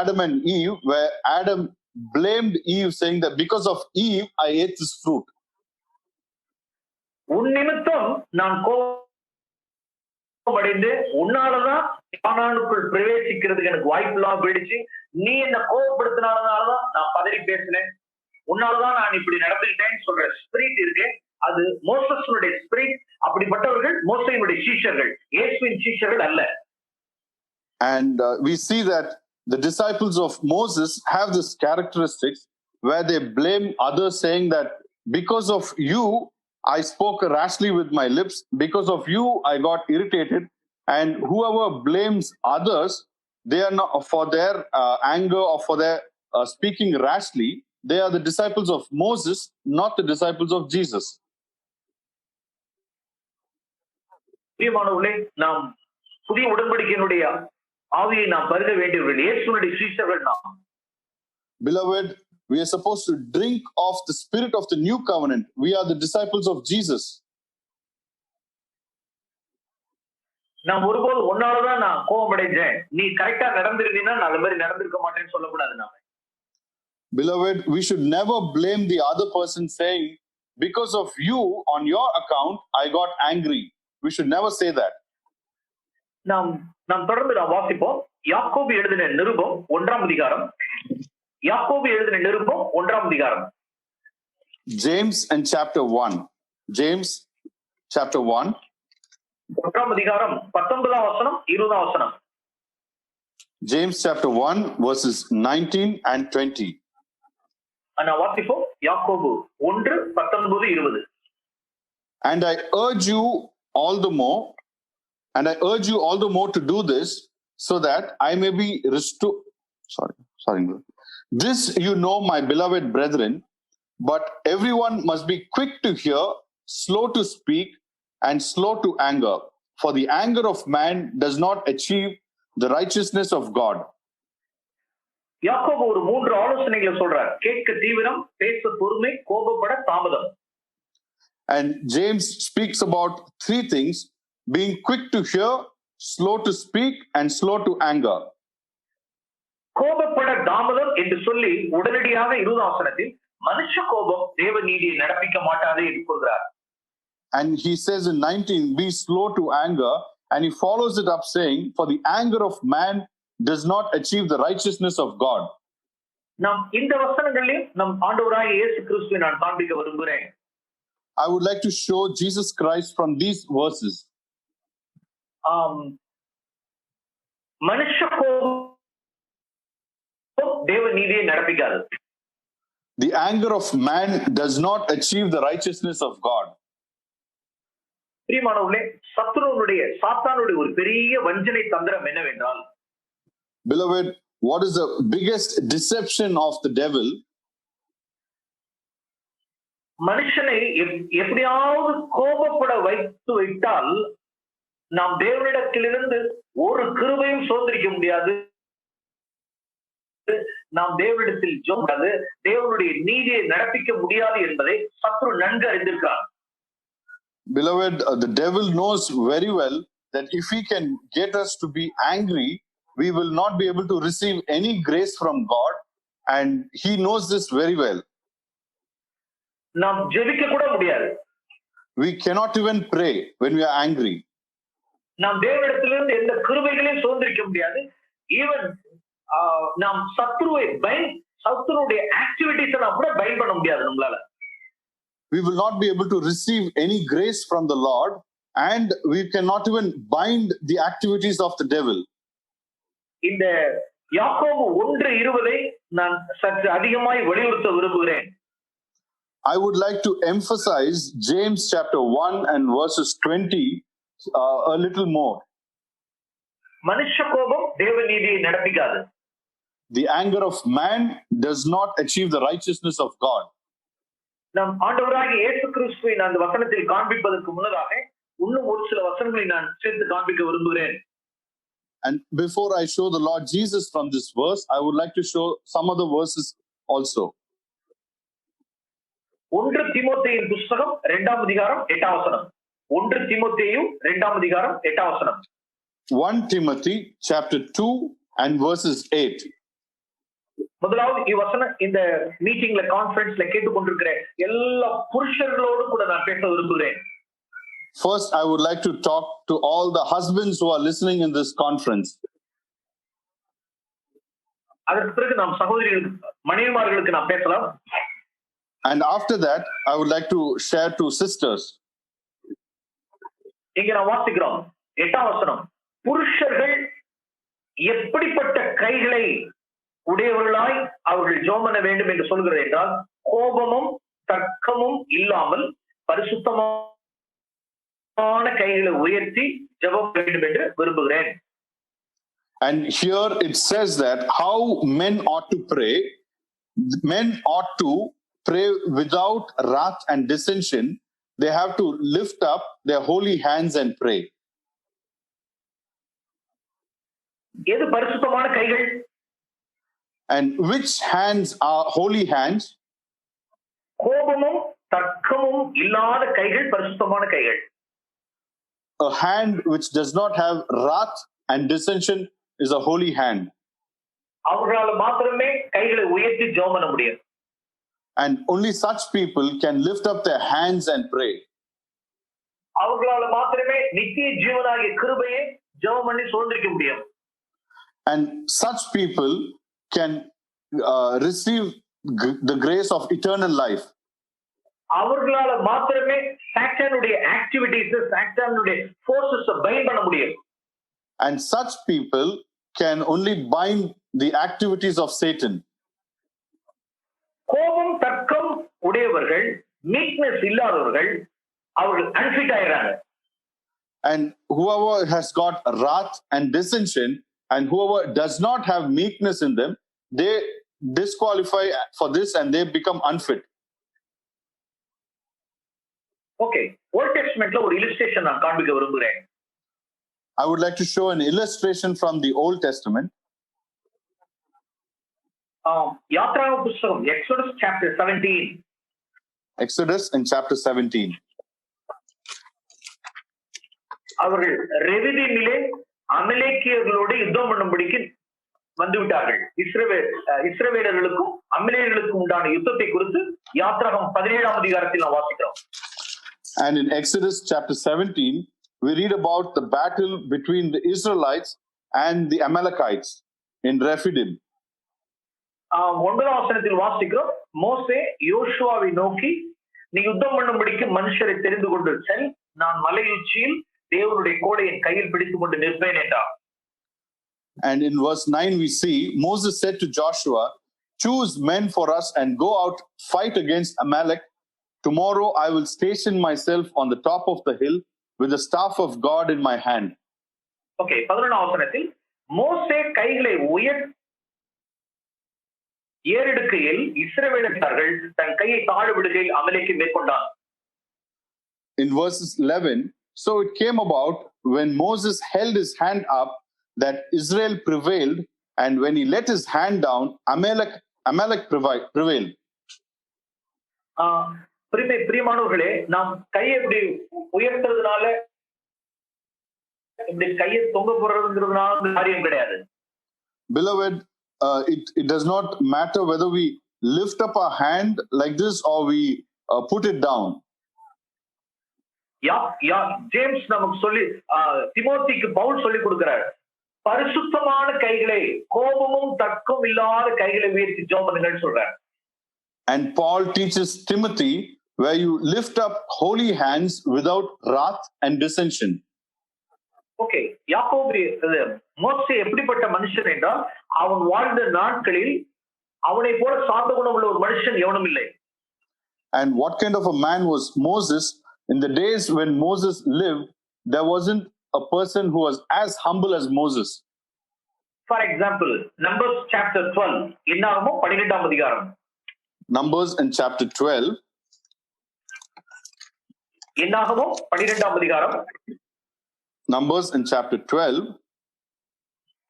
S2: Adam and Eve, where Adam blamed Eve, saying that because of Eve, I ate this fruit.
S1: உன் நிமித்தம் நான் கோபமடைந்து உன்னாலதான் கானானுக்குள் பிரவேசிக்கிறதுக்கு எனக்கு வாய்ப்பு இல்லாம போயிடுச்சு. நீ என்ன கோபப்படுத்தினாலதான் நான் பதறி பேசினேன், உன்னாலதான் நான் இப்படி நடந்துக்கிட்டேன்னு சொல்ற ஸ்பிரிட் இருக்கு. அது மோசஸுடைய ஸ்பிரிட். அப்படிப்பட்டவர்கள் மோசேயினுடைய சீஷர்கள், இயேசுவின் சீஷர்கள் அல்ல.
S2: And we see that the disciples of Moses have this characteristics where they blame others, saying that because of you I spoke rashly with my lips, because of you I got irritated. And whoever blames others, they are not for their anger or for their speaking rashly, they are the disciples of Moses, not the disciples of Jesus.
S1: பிரியமானவர்களே, நாம் புதிய உடன்படிக்கையினுடைய ஆவியை நாம் பருக வேண்டியவர்கள், இயேசுவினுடைய சீஷர்கள் நாம்.
S2: Beloved, we are supposed to drink of the spirit of the new covenant. We are the disciples of Jesus.
S1: நான் ஒருபோது ஒன்னாலதான் நான் கோபமடைஞ்சேன், நீ கரெக்டா நடந்திருந்தீங்கன்னா நான் அந்த மாதிரி நடந்திருக்க மாட்டேன்னு சொல்லக்கூடாது. நாம
S2: Beloved, we should never blame the other person, saying, because of you, on your account, I got angry. We should never say that.
S1: நாம் தொடர்ந்து வாசிப்போம். யாக்கோபு எழுதின நிருபம் 1ஆம் அதிகாரம். யாக்கோபு எழுதின நிருபம் 1ஆம் அதிகாரம்.
S2: James and chapter 1. James chapter 1.
S1: 1ஆம் அதிகாரம் 19ஆம் வசனம் 20ஆம் வசனம்.
S2: James chapter 1 verses 19 and 20.
S1: நான் வாசிப்போம். யாக்கோபு 1:19-20.
S2: And I urge you all the more, to do this, so that I may be restored. Sorry. This you know, my beloved brethren, but everyone must be quick to hear, slow to speak, and slow to anger. For the anger of man does not achieve the righteousness of God.
S1: யாக்கோபு ஒரு 3 ஆலோசனைகளை சொல்றார். கேட்க தீவிரம், பேச பொறுமை, கோபப்பட தாமதம்.
S2: And James speaks about 3 things: being quick to hear, slow to speak, and slow to anger.
S1: கோபப்பட தாமதம் என்று சொல்லி உடனடியாக 20ஆம் வசனத்தில் மனுஷ கோபம் தேவ நீதியை நடப்பிக்க மாட்டாதே என்று சொல்றார்.
S2: And he says in 19, be slow to anger, and he follows it up saying, for the anger of man does not achieve the righteousness of God.
S1: நாம் இந்த வசனங்களில் நம் ஆண்டவராகிய இயேசு கிறிஸ்துவை நான் காண்பிக்க விரும்புகிறேன்.
S2: I would like to show Jesus Christ from these verses.
S1: மனுஷ கோபம் தேவ நீதியை நடப்பிக்காது.
S2: The anger of man does not achieve the righteousness of God.
S1: பிரியமானவர்களே, சாத்தானுடைய ஒரு பெரிய வஞ்சனை தந்திரம் என்னவென்றால்,
S2: Beloved, what is the biggest deception of the devil?
S1: மனுஷனை எப்படியாவது கோபப்பட வைத்து விட்டால் நாம் தேவனிடத்திலிருந்து ஒரு கிருபையும் சுதந்திரிக்க முடியாது, நாம் தேவனிடத்தில் ஜெபம் முடியாது, தேவனுடைய நீதியை நடப்பிக்க முடியாது என்பதை சத்ரு நன்கு அறிந்திருக்கிறார்.
S2: Beloved, the devil knows very well that if he can get us to be angry, we will not be able to receive any grace from God, and he knows this very well.
S1: நாம் ஜெபிக்க கூட முடியாது.
S2: we cannot even pray when we are angry.
S1: நாம் தேவனிடத்திலிருந்து எந்த கிருபைகளையும் சுதந்திரிக்க முடியாது. Even நாம் சத்துருடைய ஆக்டிவிட்டிஸை நாம் கூட பைண்ட் பண்ண முடியாது நம்மளால.
S2: We will not be able to receive any grace from the Lord, and we cannot even bind the activities of the devil.
S1: இந்த யாக்கோபு 1:20 நான் சற்று அதிகமாய் வலியுறுத்த விரும்புகிறேன்.
S2: I would like to emphasize James chapter 1 and verses 20 a little more.
S1: மனுஷ கோபம் தேவ நீதியை நடப்பிக்காது.
S2: The anger of man does not achieve the righteousness of God.
S1: நம் ஆண்டவராகிய இயேசு கிறிஸ்துவை நான் இந்த வசனத்தில் காண்பிப்பதற்கு முன்னதாக இன்னும் ஒரு சில வசனங்களை நான் சேர்த்து காண்பிக்க விரும்புகிறேன்.
S2: And before I show the Lord Jesus from this verse, I would like to show some other verses also.
S1: 1 தீமோத்தேயுவின் புத்தகம் 2ஆம் அதிகாரம் 8ஆம் வசனம். 1 தீமோத்தேயு 2ஆம் அதிகாரம் 8ஆம் வசனம்.
S2: 1 Timothy chapter 2 and verses 8.
S1: முதலாவது இவ்வசனம் இந்த மீட்டிங்ல கான்ஃபரன்ஸ்ல கேட்டுக்கொண்டிருக்கிற எல்லா புருஷர்களோடு கூட நான் பேச விரும்புகிறேன்.
S2: First, I would like to talk to all the husbands who are listening in this conference.
S1: அதற்கு பிறகு நாம் சகோதரிகளுக்கு மனைவிமார்களுக்கு நாம் பேசலாம்.
S2: And after that, I would like to share to sisters.
S1: இங்க நான் வாசிக்கிறோம் 8ஆம் வசனம். புருஷர்கள் எப்படிப்பட்ட கைகளை உடையவர்களாய் அவர்கள் ஜெபம் பண்ண வேண்டும் என்று சொல்கிறது என்றால், கோபமும் தர்க்கமும் இல்லாமல் பரிசுத்தமான கைகளை உயர்த்தி ஜெபம் வேண்டும் என்று விரும்புகிறேன்.
S2: And here it says that how men ought to pray. Men ought to pray without wrath and dissension. They have to lift up their holy hands and pray.
S1: எது பரிசுத்தமான கைகள்?
S2: And which hands are holy hands?
S1: கோபமும் தர்க்கமும் இல்லாத கைகள் பரிசுத்தமான கைகள்.
S2: A hand which does not have wrath and dissension is a holy hand.
S1: அவர்களால மாத்திரமே கைகளை உயர்த்தி ஜெபம் பண்ண முடியும்.
S2: And only such people can lift up their hands and pray.
S1: அவர்களால மாத்திரமே நித்திய ஜீவனாகிய கிருபையை ஜெபம் பண்ணி சுதந்திரிக்க முடியும்.
S2: And such people can receive the grace of eternal life.
S1: அவர்களால மாத்திரமே சாத்தானுடைய ஆக்டிவிட்டீஸ், சாத்தானுடைய ஃபோர்ஸஸ் பைண்ட் பண்ண முடியும்.
S2: And such people can only bind the activities of Satan.
S1: கோபம் தர்க்கம் உடையவர்கள், மீக்னஸ் இல்லாதவர்கள், அவர்கள் அன்ஃபிட் ஆயிடுறாங்க.
S2: And whoever has got wrath and dissension, and whoever does not have meekness in them, they disqualify for this and they become unfit.
S1: Okay, Old Testamentல ஒரு illustration நான் காண்பிக்க விரும்புகிறேன்.
S2: I would like to show an illustration from the Old Testament.
S1: யாத்ராகம புத்தகம் Exodus chapter 17.
S2: Exodus in chapter 17.
S1: அவர்கள் ரெவிதீமிலே அமலேக்கியர்களோடு யுத்தம் பண்ணும்படிக்கு வந்து விட்டார்கள். இஸ்ரவேலர்களுக்கும் அமலேயர்களுக்கும் உண்டான யுத்தத்தை குறித்து யாத்ராகமம் 17ஆம் அதிகாரத்தில் நாம் வாசிக்கிறோம்.
S2: And in Exodus chapter 17, we read about the battle between the Israelites and the Amalekites in Rephidim.
S1: 9ஆம் வசனத்தில் வாசிக்கிறோம், மோசே யோசுவாவை நோக்கி, நீ யுத்தம் பண்ணும்படிக்கு மனுஷரை தெரிந்து கொண்டு செல், நான் மலை உச்சியில் தேவனுடைய கோலை என் கையில் பிடித்துக் கொண்டு நிற்பேன் என்றார்.
S2: And in verse 9 we see Moses said to Joshua, choose men for us and go out, fight against Amalek. Tomorrow I will station myself on the top of the hill with the staff of God in my hand.
S1: Okay, 11ஆம் வசனத்தில் மோசே கைகளை ஏறெடுக்கையில் இஸ்ரவேலர்கள் தன் கையை தாழ விடுகையில் அமலேக்கை மேற்கொண்டான்.
S2: In verses 11, so it came about when Moses held his hand up that Israel prevailed, and when he let his hand down, Amalek prevailed.
S1: பிரியமானவர்களே, நாம் கையை இப்படி உயர்த்துறதுனால, இப்படி கையை தொங்க போடுறதுங்கிறதுனால காரியம் கிடையாது.
S2: Beloved, it does not matter whether we lift up our hand like this or we put it down.
S1: James நமக்கு சொல்லி திமோத்திக்கு பவுல் சொல்லி கொடுக்கிறார், பரிசுத்தமான கைகளை, கோபமும் தர்க்கம் இல்லாத கைகளை உயர்த்தி ஜெபம் பண்ணுங்கன்னு சொல்றார்.
S2: And Paul teaches Timothy where you lift up holy hands without wrath and dissension.
S1: Okay, மோசே எப்படிப்பட்ட மனுஷன் என்றால், அவன் வாழ்ந்த நாட்களில் அவனை போல சாந்த குணம் உள்ள ஒரு மனுஷன் எவனும் இல்லை.
S2: And what kind of a man was Moses? In the days when Moses lived, there wasn't a person who was as humble as Moses.
S1: For example, Numbers chapter 12, என்னாகமம் 12ஆம் அதிகாரம்.
S2: Numbers in chapter 12.
S1: என்னாகமம் 12ஆம் அதிகாரம்.
S2: Numbers in chapter 12.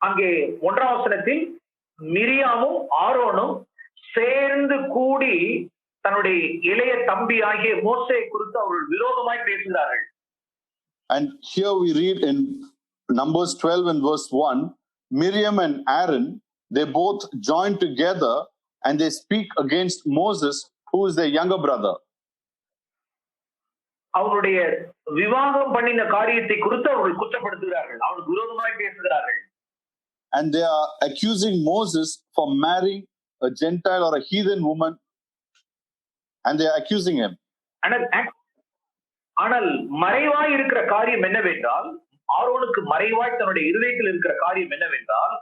S1: அங்கே 1ஆம் வசனத்தில் மிரியாமும் ஆரோனும் சேர்ந்து கூடி தன்னுடைய இளைய தம்பி ஆகிய மோசே குறித்து அவர்கள் விரோதமாய் பேசுகிறார்கள்.
S2: And here we read in Numbers 12 and verse 1, Miriam and Aaron, they both join together and they speak against Moses, who is their younger brother.
S1: அவருடைய விவாகம் பண்ணின காரியத்தை குறித்து அவர்கள் குற்றப்படுத்துகிறார்கள், அவருக்கு விரோதமாய் பேசுகிறார்கள்.
S2: And they are accusing Moses for marrying a Gentile or a heathen woman, and they are accusing him.
S1: ஆனால் மறைவாய் இருக்கிற காரியம் என்னவென்றால், ஆரோனுக்கு மறைவாய் தன்னுடைய இருதயத்தில் இருக்கிற காரியம் என்னவென்றால்,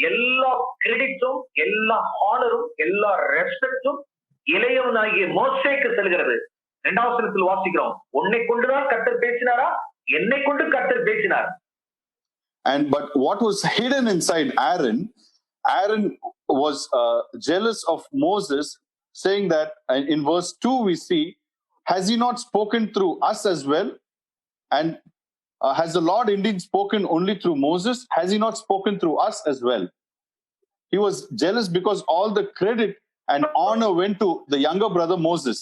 S1: எல்லா கிரெடிட்டும், எல்லா ஹானரும், எல்லா ரெஸ்பெக்டும் இளையவனாகிய மோசேக்கு செல்கிறது. 2ஆம் வசனத்தில் வாசிக்கிறோம், உன்னை கொண்டுதான் கர்த்தர் பேசினாரா, என்னை கொண்டு கர்த்தர் பேசினார்.
S2: And but what was hidden inside Aaron was jealous of Moses, saying that in verse 2 we see, has he not spoken through us as well? And has the Lord indeed spoken only through Moses? Has he not spoken through us as well? He was jealous because all the credit and honor went to the younger brother Moses.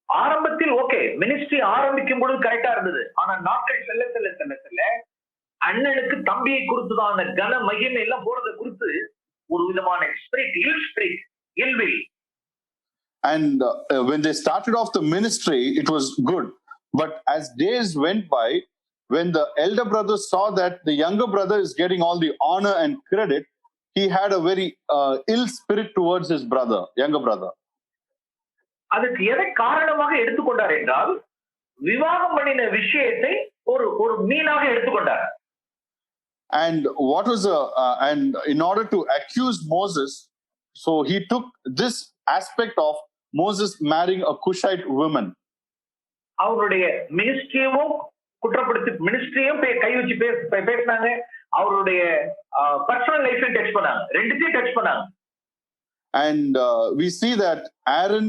S1: ஆரம்பத்தில் okay, ministry ஆரம்பிக்கும் பொழுது கரெக்டா இருந்தது. ஆனா நாட்கள் செல்ல செல்ல செல்ல செல்ல அண்ணனுக்கு தம்பியை குறித்துதான் கன மகிமை எல்லாம் போறதை குறித்து ஒரு விதமான இல்வில்.
S2: And when they started off the ministry, it was good. But as days went by, when the elder brother saw that the younger brother is getting all the honor and credit, he had a very ill spirit towards his brother, younger brother.
S1: அதுக்கு எதை காரணமாக எடுத்துக்கொண்டார் என்றால், விவாகம் பண்ணின விஷயத்தை ஒரு மீனாக எடுத்துக்கொண்டார்.
S2: And what was and in order to accuse Moses, so he took this aspect of Moses marrying a Cushite woman.
S1: அவருடைய மினிஸ்ட்ரியமும் குற்றப்படுத்தி, மினிஸ்ட்ரியும் கை வச்சு பேசினாங்க, அவருடைய பர்சனல் லைஃபையும் டச் பண்ணாங்க, ரெண்டுத்தையும் டச் பண்ணாங்க.
S2: And we see that Aaron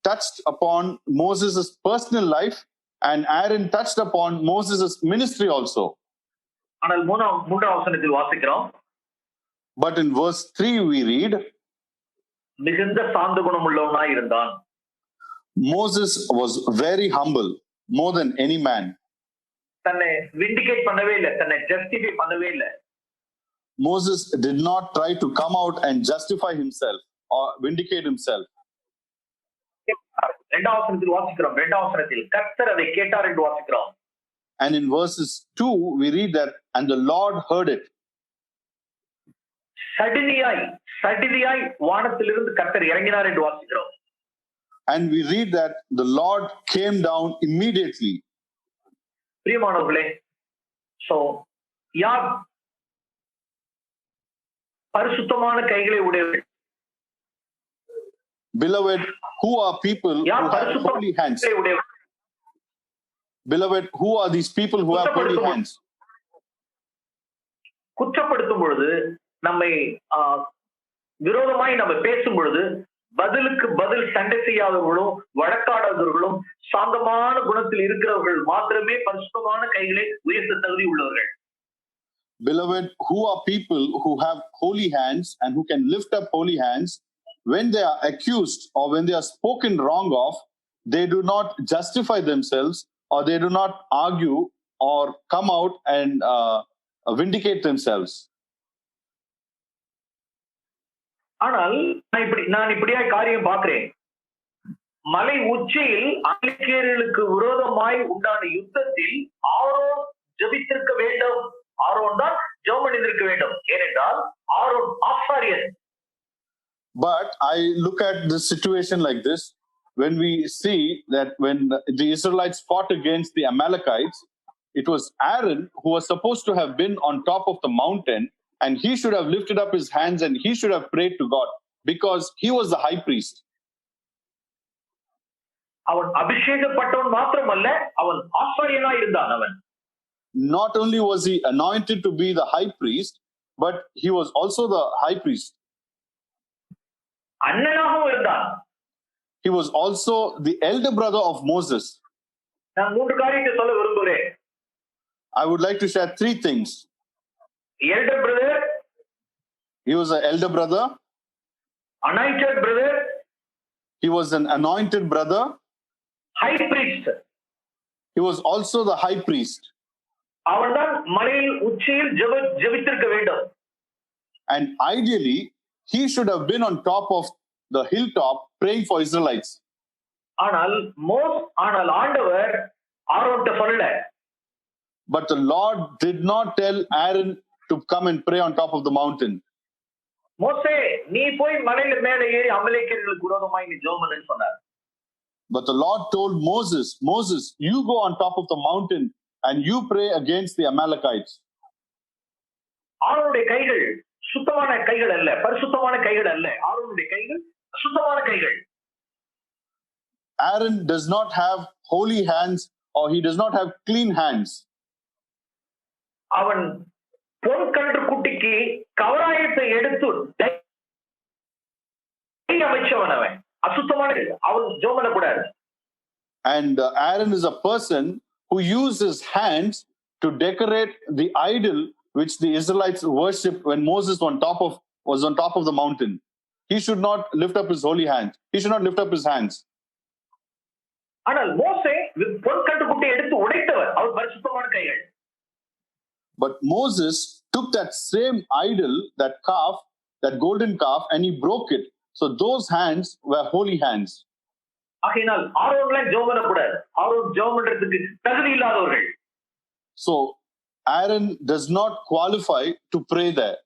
S2: touched upon Moses' personal life, and Aaron touched upon Moses' ministry also.
S1: ஆனால் 3ஆம் வசனத்தில் வாசிக்கிறோம்,
S2: but in verse 3 we read,
S1: மிகுந்த சாந்த குணம் உள்ளவனாய் இருந்தான்.
S2: Moses was very humble, more than any man.
S1: தன்னை விண்டிகேட் பண்ணவே இல்லை, தன்னை ஜஸ்டிஃபை பண்ணவே இல்லை.
S2: Moses did not try to come out and justify himself or vindicate himself.
S1: 2ஆம் வசனத்தில் வாசிக்கிறோம், 2ஆம் வசனத்தில் கர்த்தர் அதை கேட்டார் என்று வாசிக்கிறோம்.
S2: And in verses 2 we read that, and the Lord heard it. சடிதியாய் வானத்திலிருந்து கர்த்தர் இறங்கினார் என்று வாசிக்கிறோம். And we read that the Lord came down immediately.
S1: பிரியமானவர்களே, சோ யார் பரிசுத்தமான கைகளை உடையவர்கள்?
S2: Beloved, who are people who have holy hands? Beloved, who are these people who have holy hands?
S1: குற்றப்படுத்தும் பொழுது, நம்மை விரோதமாய் நம்ம பேசும் பொழுது, பதிலுக்கு பதில் சண்டை செய்யாதவர்களும் வழக்காடாதவர்களும் சாந்தமான குணத்தில் இருக்கிறவர்கள் மாத்திரமே பரிசுத்தமான கைகளை உயர்த்த தகுதி உள்ளவர்கள்.
S2: Beloved, who are people who have holy hands and who can lift up holy hands when they are accused or when they are spoken wrong of? They do not justify themselves, or they do not argue or come out and vindicate themselves.
S1: ஆனால் நான் இப்படியா காரியம் பார்க்கிறேன். மலை உச்சியில் அமலேக்கியர்களுக்கு விரோதமாய் உண்டான யுத்தத்தில் ஆரோன் ஜெபித்திருக்க வேண்டும். ஆரோன் தான் ஜெபம் பண்ணியிருக்க வேண்டும். ஏனென்றால் ஆரோன் ஆசாரியன்.
S2: But I look at this situation like this. When we see that when the Israelites fought against the Amalekites, it was Aaron who was supposed to have been on top of the mountain, and he should have lifted up his hands and he should have prayed to God because he was the high priest.
S1: அவன் அபிஷேகப்பட்டவன் மாத்திரமல்ல, அவன் ஆசாரியனாய் இருந்தான். அவன்
S2: not only was he anointed to be the high priest, but he was also the high priest.
S1: அண்ணனாகவும் இருந்தான்.
S2: He was also the elder brother of Moses.
S1: நான் மூன்று காரியத்தை சொல்ல விரும்புகிறேன்.
S2: I would like to share three things.
S1: Elder brother,
S2: he was an elder brother.
S1: Anointed brother,
S2: he was an anointed brother.
S1: High priest,
S2: he was also the high priest.
S1: அவன்தான் மலையில் உச்சியில் ஜெபித்திருக்க வேண்டும்.
S2: And ideally he should have been on top of the hilltop praying for Israelites.
S1: ஆனால் ஆண்டவர் ஆரோன்ட்ட சொல்லல.
S2: But the Lord did not tell Aaron to come and pray on top of the mountain.
S1: மோசே, நீ போய் மலையில மேலே ஏறி அமலேக்கியர்களுக்கு விரோதமாய் நீ ஜெபம் பண்ணுன்னு சொன்னார்.
S2: But the Lord told Moses, Moses, you go on top of the mountain and you pray against the Amalekites.
S1: ஆரோனுடைய கைகள் சுத்தமான கைகள் அல்ல, பரிசுத்தமான கைகள் அல்ல. ஆரோனுடைய கைகள் சுத்தமான கைகள்.
S2: Aaron does not have holy hands, or he does not have clean hands.
S1: அவன் பொன் கன்று குட்டிக்கு கவராயத்தை எடுத்து அமைச்சவன். அவன் அசுத்தமான, அவன் ஜெபம் பண்ணக்கூடாது.
S2: And Aaron is a person who used his hands to decorate the idol which the Israelites worshipped when Moses was on top of the mountain. He should not lift up his holy hands. He should not lift up his hands.
S1: ஆனால் மோசே பொன் கன்று குட்டியை எடுத்து உடைத்தவர். அவர் பரிசுத்தமான கைகள்.
S2: But Moses took that same idol, that calf, that golden calf, and he broke it. So those hands were holy hands.
S1: ஆகையினால் ஆரோன்ல ஜெபம் பண்ணக்கூடாது. ஆரோன் ஜெபம் பண்றதுக்கு தகுதி இல்லாதவர்கள்.
S2: So Aaron does not qualify to pray there.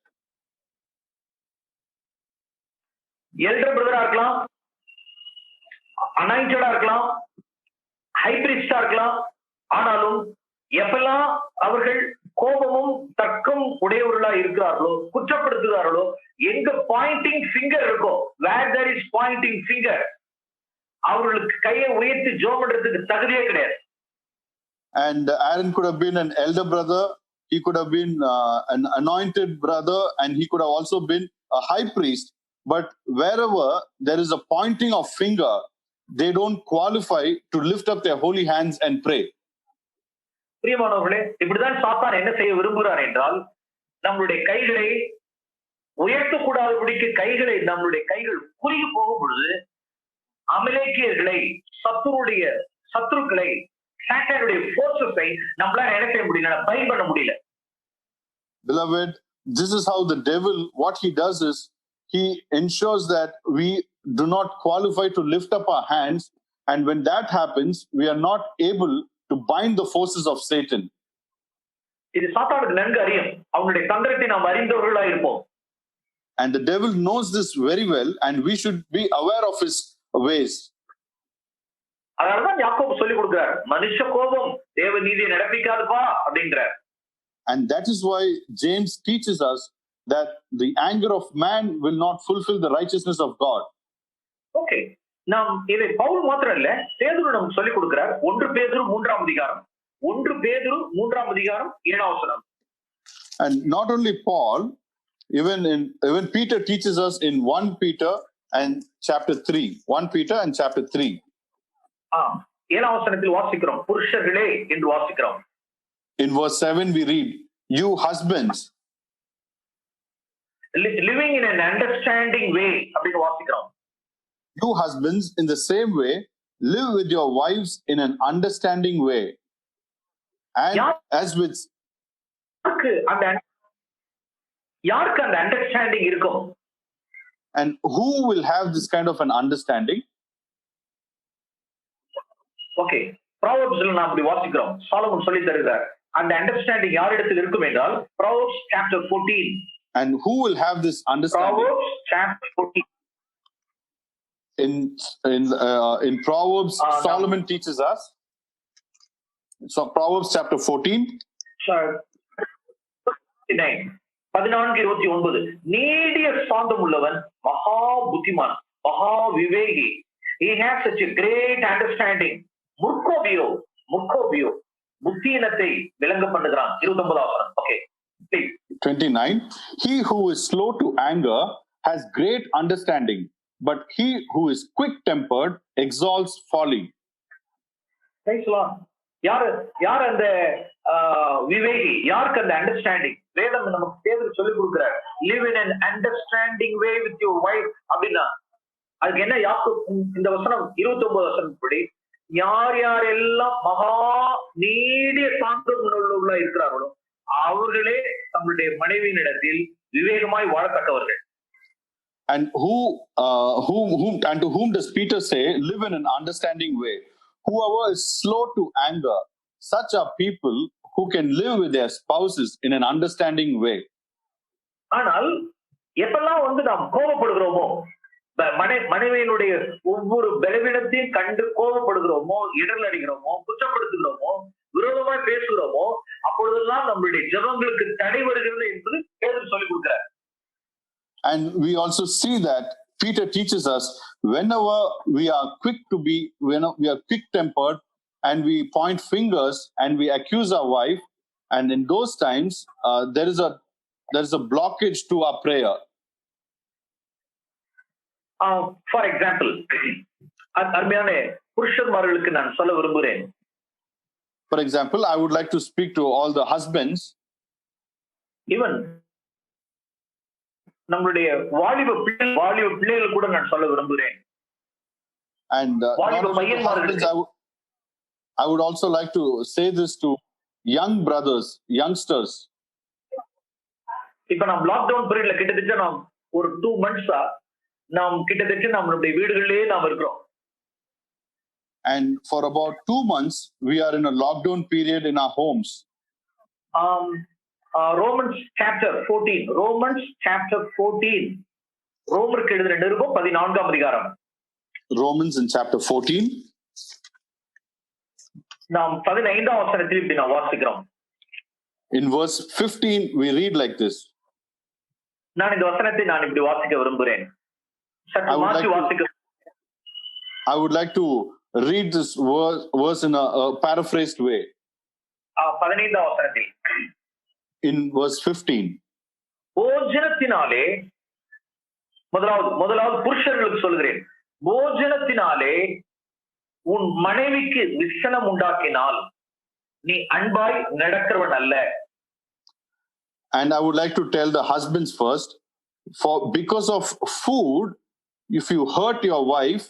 S1: Elder பிரதரா இருக்கலாம், அனாயிண்டடா இருக்கலாம், ஹை பிரிஸ்டா இருக்கலாம். ஆனாலும் எப்பெல்லாம் அவர்கள் கோபமும் தர்க்கம் உடையவர்களா இருக்கிறார்களோ, குற்றப்படுத்துகிறார்களோ, எங்க பாயிண்டிங் ஃபிங்கர் இருக்கோ, where there is pointing finger, அவர்களுக்கு கையை உயர்த்தி ஜெபம் பண்றதுக்கு தகுதியே கிடையாது.
S2: And Aaron could have been an elder brother, he could have been an anointed brother, and he could have also been a high priest. But wherever there is a pointing of finger, they don't qualify to lift up their holy hands and pray.
S1: பிரியமானவர்களே, இப்படிதான் சாத்தான் என்ன செய்ய விரும்புகிறார் என்றால், நம்மளுடைய கைகளை உயர்த்தக்கூடாதபடிக்கு நம்மளுடைய கைகள் குறுகி போகும் பொழுது அமலேக்கியர்களை, சத்துருக்களை, சாத்தானுடைய போர்சஸை நம்மளால என்ன செய்ய முடியல, பைண்ட் பண்ண முடியல.
S2: Beloved, this is how the devil, what he does is, he ensures that we do not qualify to lift up our hands, and when that happens, we are not able to bind the forces of Satan.
S1: இது சாத்தானுக்கு நன்கு அறியும். அவனுடைய தந்திரத்தை நாம் அறிந்தவர்களாக இருப்போம்.
S2: And the devil knows this very well, and we should be aware of his ways.
S1: அதனாலதான் யாக்கோபு சொல்லி கொடுக்கிறார், மனுஷ கோபம் தேவ நீதியை நடப்பிக்காதுப்பா அப்படின்றார்.
S2: And that is why James teaches us that the anger of man will not fulfill the righteousness of God.
S1: Okay, நாம் இதை பவுல் மாத்திரம் இல்ல, பேதுரு நமக்கு சொல்லி கொடுக்கிறார். 1 பேதுரு 3ஆம் அதிகாரம் 7ஆம் வசனம்.
S2: And not only Paul, even Peter teaches us in 1 Peter and chapter 3. 1 Peter and chapter 3.
S1: 7ஆம் வசனத்தில் வாசிக்கிறோம், புருஷர்களே என்று வாசிக்கிறோம்.
S2: In verse 7 we read, you husbands,
S1: living in an understanding way அப்படின்னு வாசிக்கிறோம்.
S2: You husbands, in the same way, live with your wives in an understanding way. And as with
S1: யாருக்கு அந்த understanding இருக்கும்?
S2: And who will have this kind of an understanding?
S1: Okay, ப்ராவர்ப்ஸ்ல நாம் இப்படி வாசிக்கிறோம். சாலமன் சொல்லி தருகிறார். அந்த அண்டர்ஸ்டாண்டிங் யாரிடத்தில் இருக்கும் என்றால் Proverbs chapter 14.
S2: And who will have this understanding?
S1: Proverbs chapter 14.
S2: In Proverbs, Solomon teaches us. So Proverbs chapter 14.
S1: 14:29. நீடிய சாந்தம் உள்ளவன் மகா புத்திமான், மகா விவேகி. He has such a great understanding. முற்கோபியோ புத்தியினத்தை விளங்க பண்ணுகிறான். 29. Okay,
S2: 29. He who is slow to anger has great understanding, but he who is quick tempered exalts folly.
S1: யார் அந்த விவேகி? யாருக்கு அந்த அண்டர்ஸ்டாண்டிங்? வேதம் நமக்கு பேதுரு சொல்லி கொடுக்கிறார். live in an understanding way with your wife அப்படின்னா அதுக்கு என்ன? இந்த வசனம் 29 வசனம் படி யார் யாரெல்லாம் மகா நீடிய சாந்தம் உள்ளவர்களா இருக்கிறார்களோ அவர்களே தங்களுடைய மனைவியினிடத்தில் விவேகமாய் வாழத்தக்கவர்கள்.
S2: And to whom does Peter say, live in an understanding way? Whoever is slow to anger, such are people who can live with their spouses in an understanding way.
S1: ஆனால் எப்பெல்லாம் நாம் கோபப்படுகிறோமோ, மனைவியினுடைய ஒவ்வொரு பலவீனத்தையும் கண்டு கோபப்படுகிறோமோ, இடர்ல அடிக்கிறோமோ, குற்றப்படுத்துகிறோமோ, விரோதமாய் பேசுகிறோமோ, அப்பொழுதெல்லாம் நம்மளுடைய ஜெபங்களுக்கு தடை வருகிறது என்பது பேதுரு சொல்லிக் கொடுக்கிறார்.
S2: And we also see that Peter teaches us whenever we are quick tempered and we point fingers and we accuse our wife, and in those times there is a blockage to our prayer.
S1: For example, அருமையான புருஷன்மார்களுக்கு நான் சொல்ல விரும்புகிறேன்.
S2: For example, I would like to speak to all the husbands. Even
S1: நம்மளுடைய வாலிப பிள்ளைகள் கூட நான் சொல்ல விரும்புகிறேன்.
S2: And I would also like to say this to youngsters.
S1: இப்ப நாம் லாக்டவுன் பீரியட்ல கிட்டத்தட்ட நாம் ஒரு 2 months நாம் கிட்டத்தட்ட நம்மளுடைய வீடுகளிலே நாம் இருக்கிறோம்.
S2: And for about 2 months we are in a lockdown period in our homes.
S1: Romans chapter 14. ரோமருக்கு எழுதின நிருபம் 14ஆம் அதிகாரம்.
S2: Romans in chapter 14.
S1: நாம் 15ஆம் வசனத்தில் இப்படி நாம் வாசிக்கிறோம்.
S2: In verse 15 we read like this.
S1: நான் இந்த வசனத்தை நான் இப்படி வாசிக்க விரும்புகிறேன்.
S2: I would like to read this verse in a paraphrased way.
S1: 15ஆம் வசனத்தில்
S2: in verse 15.
S1: போஜனத்தினாலே முதலாவது புருஷர்களுக்கு சொல்கிறேன், போஜனத்தினாலே உன் மனைவிக்கு விசனம் உண்டாக்கினால் நீ அன்பாய் நடக்கிறவன் அல்ல.
S2: And I would like to tell the husbands first, because of food, if you hurt your wife,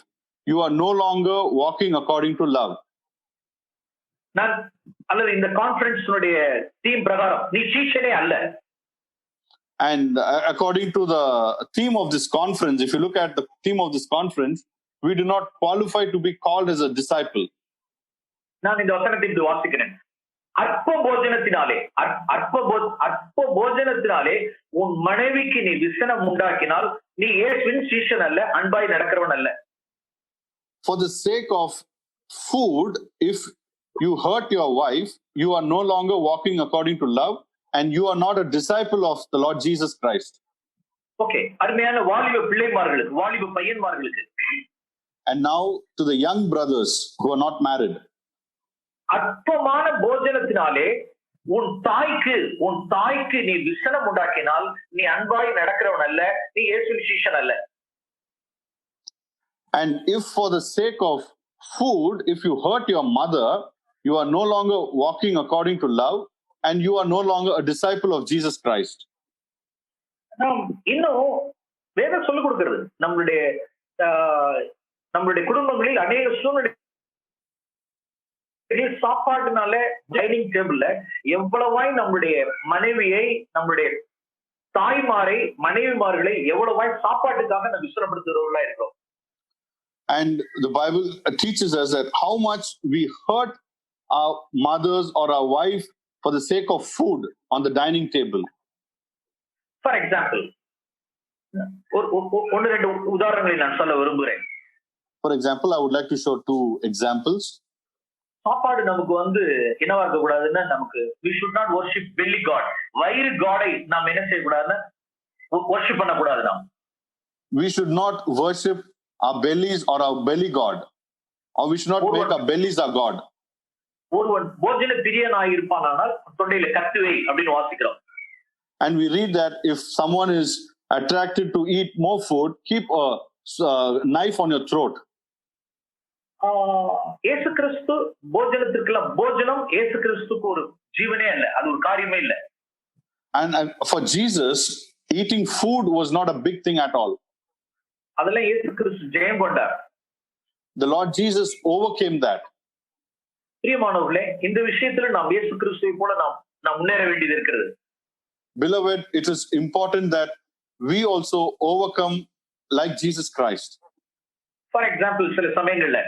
S2: you are no longer walking according to love.
S1: அல்லது இந்த கான்ஃபரன்ஸ்னுடைய தீம் பிரகாரம் நீ சீஷனே அல்ல.
S2: And according to the theme of this conference, if you look at the theme of this conference, we do not qualify to be called as a disciple.
S1: நான் இந்த வசனத்தை இப்படி வாசிக்கிறேன். அற்ப போஜனத்தினாலே உன் மனைவிக்கு நீ விசனம் உண்டாக்கினால் நீ இயேசுவின் சீஷன் அல்ல, அன்பாய் நடக்கிறவன் அல்ல.
S2: For the sake of food, if you hurt your wife, you are no longer walking according to love, and you are not a disciple of the Lord Jesus Christ.
S1: Okay, அருமையான வாலிப பிள்ளைமார்களுக்கு, வாலிப பையன்மார்களுக்கு.
S2: And now to the young brothers who are not married.
S1: அற்பமான போஜனத்தினாலே உன் தாய்க்கு நீ விசனம் உண்டாக்கினால் நீ அன்பாய் நடக்கிறவன் அல்ல, நீ இயேசுவின் சீஷன் அல்ல.
S2: And if for the sake of food, if you hurt your mother, you are no longer walking according to love, and you are no longer a disciple of Jesus Christ.
S1: இன்னும் வேதம் சொல்லிக் கொடுக்கிறது, நம்மளுடைய குடும்பங்களில் அநேக சூழ்நிலை சாப்பாட்டுனால டைனிங் டேபிள்ல எவ்வளவாய் நம்முடைய மனைவியை, நம்முடைய தாய்மாரை, மனைவிமார்களை எவ்வளவாய் சாப்பாட்டுக்காக நம்ம விசுரப்படுத்துறவர்களா இருக்கிறோம்.
S2: And the Bible teaches us that how much we hurt our mothers or our wife for the sake of food on the dining table.
S1: For example, ஒன்று ரெண்டு உதாரணங்களை நான் சொல்ல விரும்புகிறேன்.
S2: For example, I would like to show two examples.
S1: சாப்பாடு நமக்கு என்னவா இருக்க கூடாதுன்னா, நமக்கு we should not worship belly god. வயிறு காடை நாம் என்ன செய்யக்கூடாதுன்னா worship பண்ணக்கூடாது. நாம்
S2: we should not worship our bellies or our belly god, or we should not make our bellies our god.
S1: ஒருவன் போஜன பிரியனாய் இருப்பானால் தொண்டையில கத்துவை அப்படின்னு வாசிக்கிறோம்.
S2: And we read that if someone is attracted to eat more food, keep a knife on your throat.
S1: இயேசு கிறிஸ்து போஜனத்திற்கெல்லாம் போஜனம் இயேசு கிறிஸ்துக்கு ஒரு ஜீவனே இல்ல, அது ஒரு காரியமே இல்ல.
S2: And for Jesus, eating food was not a big thing at all.
S1: அதெல்லாம் இயேசு கிறிஸ்து ஜெயம் கொண்டார்.
S2: The Lord Jesus overcame that.
S1: பிரியமானவர்களே, இந்த விஷயத்துல நாம் இயேசு கிறிஸ்துவை போல நாம் முன்னேற வேண்டியது இருக்கிறது.
S2: Beloved, it is important that we also overcome like Jesus Christ.
S1: For example, சில சமயங்கள்ல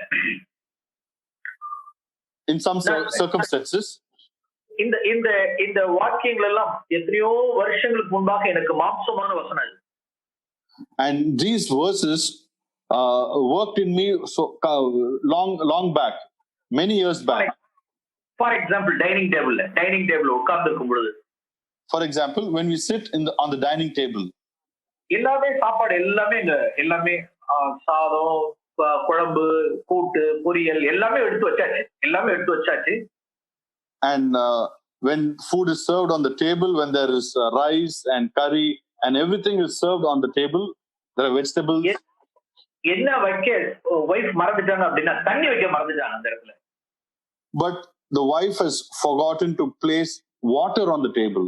S2: in some circumstances,
S1: இந்த வாக்கியங்கள் எல்லாம் எத்தனையோ வருஷங்களுக்கு முன்பாக எனக்கு மாம்சமான வசனம்.
S2: And these verses worked in me so long back, many years back.
S1: For example, dining table உட்கார்ந்திருக்கும் பொழுது,
S2: for example, when we sit on the dining table,
S1: எல்லாமே சாப்பாடு எல்லாமே சாதம், குழம்பு, கூட்டு, பொரியல் எல்லாமே எடுத்து வச்சாச்சு.
S2: And when food is served on the table, when there is rice and curry and everything is served on the table, there are vegetables.
S1: என்ன வைக்க வைஃப் மறந்துட்டாங்க அப்படின்னா தண்ணி வைக்க மறந்துட்டாங்க அந்த இடத்துல.
S2: But the wife has forgotten to place water on the table.